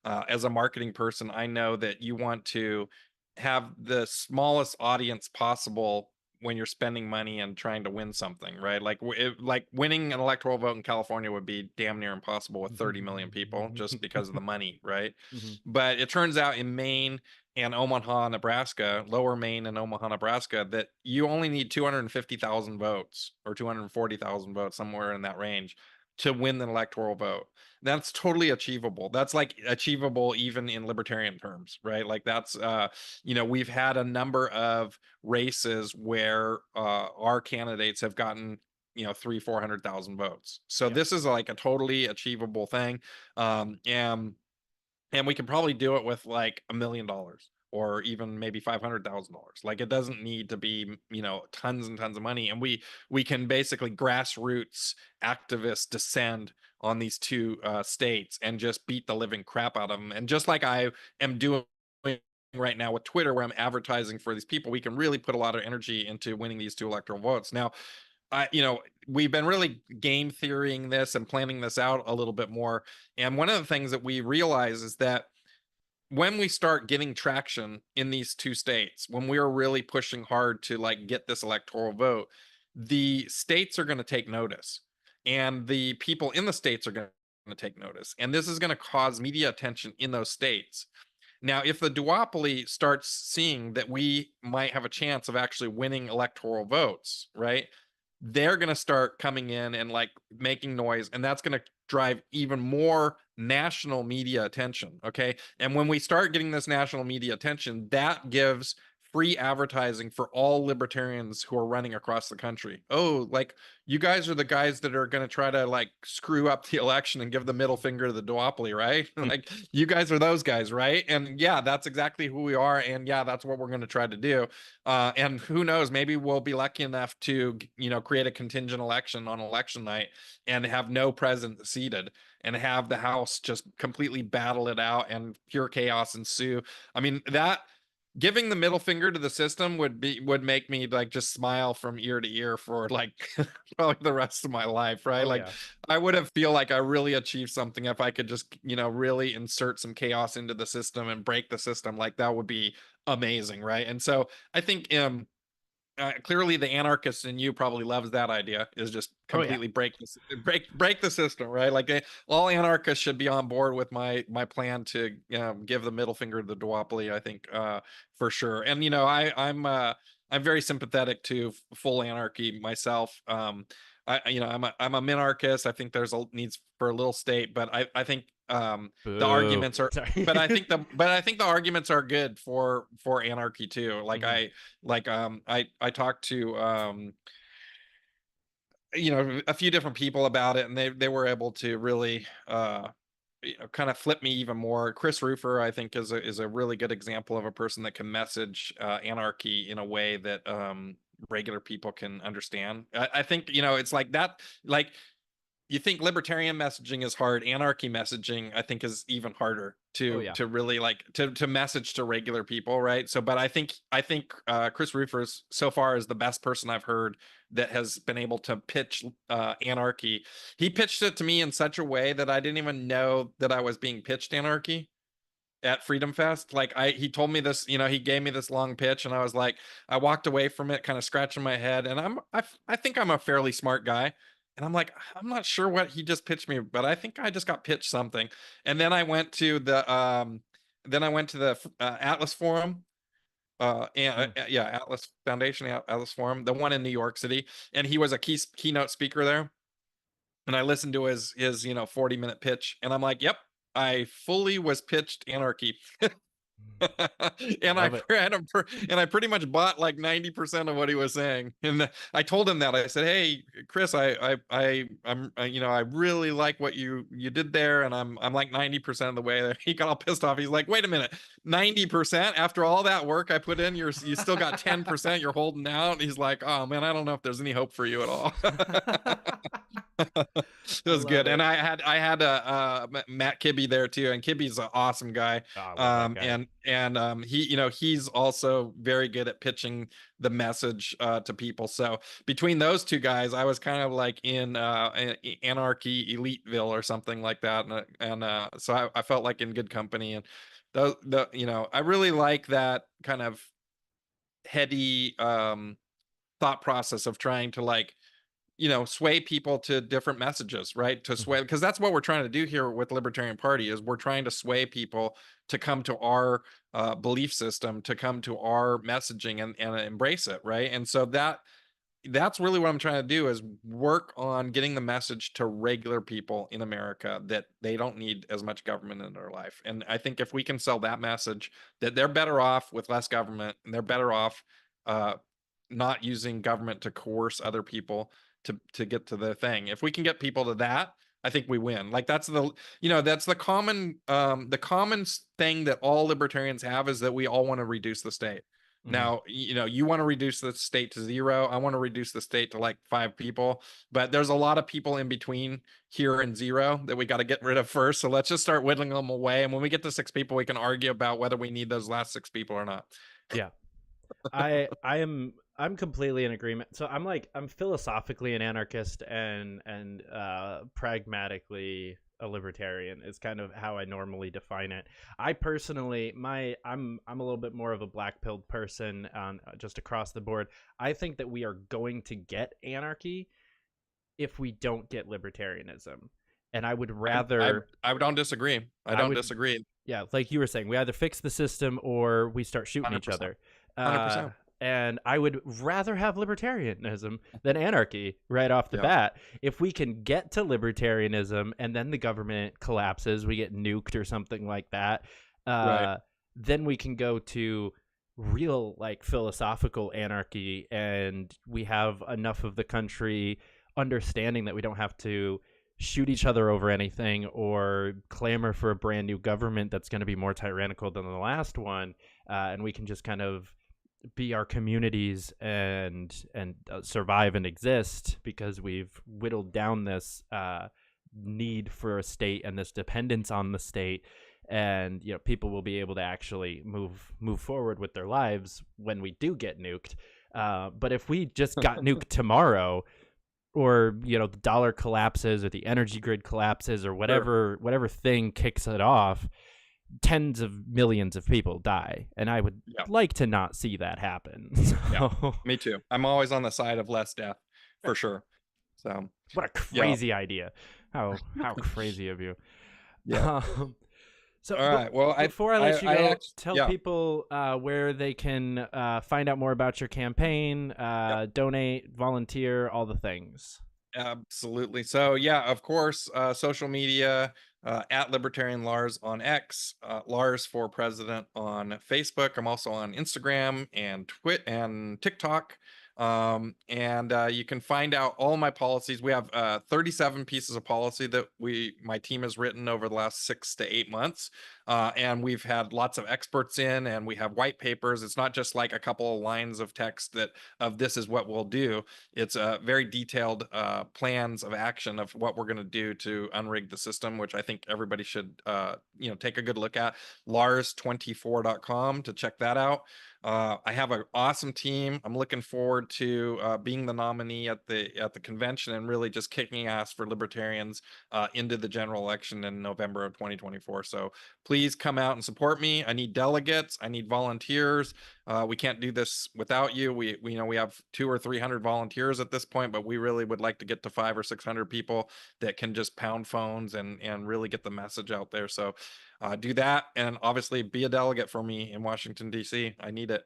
As a marketing person, I know that you want to have the smallest audience possible when you're spending money and trying to win something, right? Like winning an electoral vote in California would be damn near impossible with 30 million people just because of the money, right? But it turns out in Maine and Omaha, Nebraska, lower Maine and Omaha, Nebraska, that you only need 250,000 votes or 240,000 votes, somewhere in that range, to win the electoral vote. That's totally achievable. That's like achievable even in libertarian terms, right? Like that's, we've had a number of races where our candidates have gotten 300,000-400,000 votes. So this is like a totally achievable thing. And we can probably do it with like $1 million or even maybe $500,000. Like it doesn't need to be, tons and tons of money. And we can basically grassroots activists descend on these two states and just beat the living crap out of them. And just like I am doing right now with Twitter, where I'm advertising for these people, we can really put a lot of energy into winning these 2 electoral votes. Now, we've been really game theorying this and planning this out a little bit more. And one of the things that we realize is that when we start getting traction in these 2 states, when we are really pushing hard to like get this electoral vote, the states are going to take notice, and the people in the states are going to take notice. And this is going to cause media attention in those states. Now, if the duopoly starts seeing that we might have a chance of actually winning electoral votes, right? They're going to start coming in and like making noise, and that's going to drive even more national media attention. Okay. And when we start getting this national media attention, that gives free advertising for all libertarians who are running across the country. Oh, like you guys are the guys that are going to try to like screw up the election and give the middle finger to the duopoly, right? Like you guys are those guys, right? And yeah, that's exactly who we are. And yeah, that's what we're going to try to do. And who knows, maybe we'll be lucky enough to, create a contingent election on election night and have no president seated and have the House just completely battle it out and pure chaos ensue. I mean, that giving the middle finger to the system would make me like just smile from ear to ear for like probably the rest of my life, right? I would have feel like I really achieved something if I could just really insert some chaos into the system and break the system. Like that would be amazing, right? And so I think clearly the anarchist in you probably loves that idea, is just completely break the system, right? Like all anarchists should be on board with my plan to give the middle finger to the duopoly, I think, for sure. And I'm very sympathetic to full anarchy myself. I'm a minarchist. I think there's needs for a little state, but I think the arguments are, Sorry. but I think the arguments are good for anarchy too. Like I talked to a few different people about it, and they were able to really kind of flip me even more. Chris Roofer, I think, is a really good example of a person that can message anarchy in a way that regular people can understand. I think it's like that. Like, you think libertarian messaging is hard, anarchy messaging I think is even harder to really like to message to regular people, right? So, but I think Chris Roofer so far is the best person I've heard that has been able to pitch anarchy. He pitched it to me in such a way that I didn't even know that I was being pitched anarchy at Freedom Fest. Like, he told me this, he gave me this long pitch, and I was like, I walked away from it kind of scratching my head, and I think I'm a fairly smart guy. And I'm like, I'm not sure what he just pitched me, but I think I just got pitched something. And then I went to the Atlas Forum, Atlas Foundation, Atlas Forum, the one in New York City, and he was a keynote speaker there. And I listened to his 40-minute pitch, and I'm like, yep, I fully was pitched anarchy. and I pretty much bought like 90% of what he was saying. And I told him that. I said, hey Chris, I'm I really like what you did there, and I'm like 90% of the way there. He got all pissed off. He's like, wait a minute, 90% after all that work I put in, you still got 10% you're holding out? And he's like, oh man, I don't know if there's any hope for you at all. It was good. And I had Matt Kibbe there too, and Kibbe's an awesome guy. And he's also very good at pitching the message to people. So between those two guys, I was kind of like in anarchy eliteville or something like that, and so I felt like in good company. And I really like that kind of heady thought process of trying to like sway people to different messages, right? To sway, because that's what we're trying to do here with Libertarian Party, is we're trying to sway people to come to our belief system, to come to our messaging and embrace it, right? And so that's really what I'm trying to do, is work on getting the message to regular people in America that they don't need as much government in their life. And I think if we can sell that message, that they're better off with less government, and they're better off not using government to coerce other people to get to the thing. If we can get people to that, I think we win. Like, that's the common thing that all libertarians have, is that we all want to reduce the state. Now, you want to reduce the state to 0. I want to reduce the state to like 5 people, but there's a lot of people in between here and 0 that we got to get rid of first. So let's just start whittling them away. And when we get to 6 people, we can argue about whether we need those last 6 people or not. Yeah. I'm completely in agreement. So I'm philosophically an anarchist and pragmatically a libertarian is kind of how I normally define it. I personally, I'm a little bit more of a black-pilled person just across the board. I think that we are going to get anarchy if we don't get libertarianism. And I would rather... I don't disagree. I don't disagree. Yeah, like you were saying, we either fix the system or we start shooting 100%. each other. 100%. And I would rather have libertarianism than anarchy right off the bat. If we can get to libertarianism and then the government collapses, we get nuked or something like that, then we can go to real like philosophical anarchy, and we have enough of the country understanding that we don't have to shoot each other over anything or clamor for a brand new government that's going to be more tyrannical than the last one, and we can just kind of be our communities and survive and exist, because we've whittled down this need for a state and this dependence on the state, and people will be able to actually move forward with their lives when we do get nuked. But if we just got nuked tomorrow, or the dollar collapses or the energy grid collapses or whatever thing kicks it off, tens of millions of people die, and I would like to not see that happen. So, me too. I'm always on the side of less death, for sure. So what a crazy idea! How crazy of you! Yeah. So all right. Well, before I let you go, tell people where they can find out more about your campaign, donate, volunteer, all the things. Absolutely. So yeah, of course, social media, at Libertarian Lars on X, Lars for President on Facebook. I'm also on Instagram and Twit and TikTok. And you can find out all my policies. We have 37 pieces of policy that my team has written over the last 6 to 8 months. And we've had lots of experts in, and we have white papers. It's not just like a couple of lines of text of this is what we'll do. It's a very detailed plans of action of what we're going to do to unrig the system, which I think everybody should take a good look at. Lars24.com to check that out. I have an awesome team. I'm looking forward to being the nominee at the convention and really just kicking ass for libertarians into the general election in November of 2024. So please come out and support me. I need delegates. I need volunteers. We can't do this without you. We have 200 or 300 volunteers at this point, but we really would like to get to 500 or 600 people that can just pound phones and really get the message out there. So do that, and obviously be a delegate for me in Washington, D.C. I need it.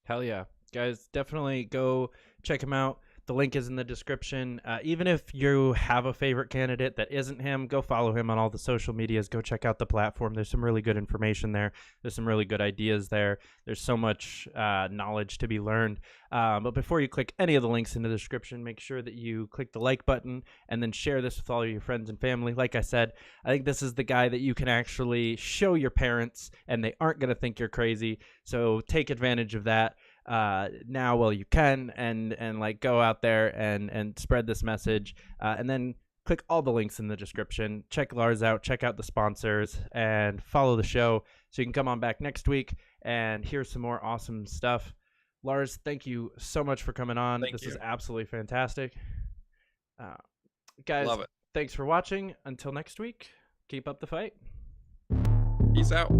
Hell yeah. Guys, definitely go check him out. The link is in the description. Even if you have a favorite candidate that isn't him, go follow him on all the social medias. Go check out the platform. There's some really good information there. There's some really good ideas there. There's so much knowledge to be learned. But before you click any of the links in the description, make sure that you click the like button and then share this with all your friends and family. Like I said, I think this is the guy that you can actually show your parents and they aren't going to think you're crazy. So take advantage of that now while you can, and like go out there and spread this message, and then click all the links in the description. Check Lars out, check out the sponsors, and follow the show so you can come on back next week and hear some more awesome stuff. Lars, thank you so much for coming on. This is absolutely fantastic. Guys, love it. Thanks for watching. Until next week, keep up the fight. Peace out.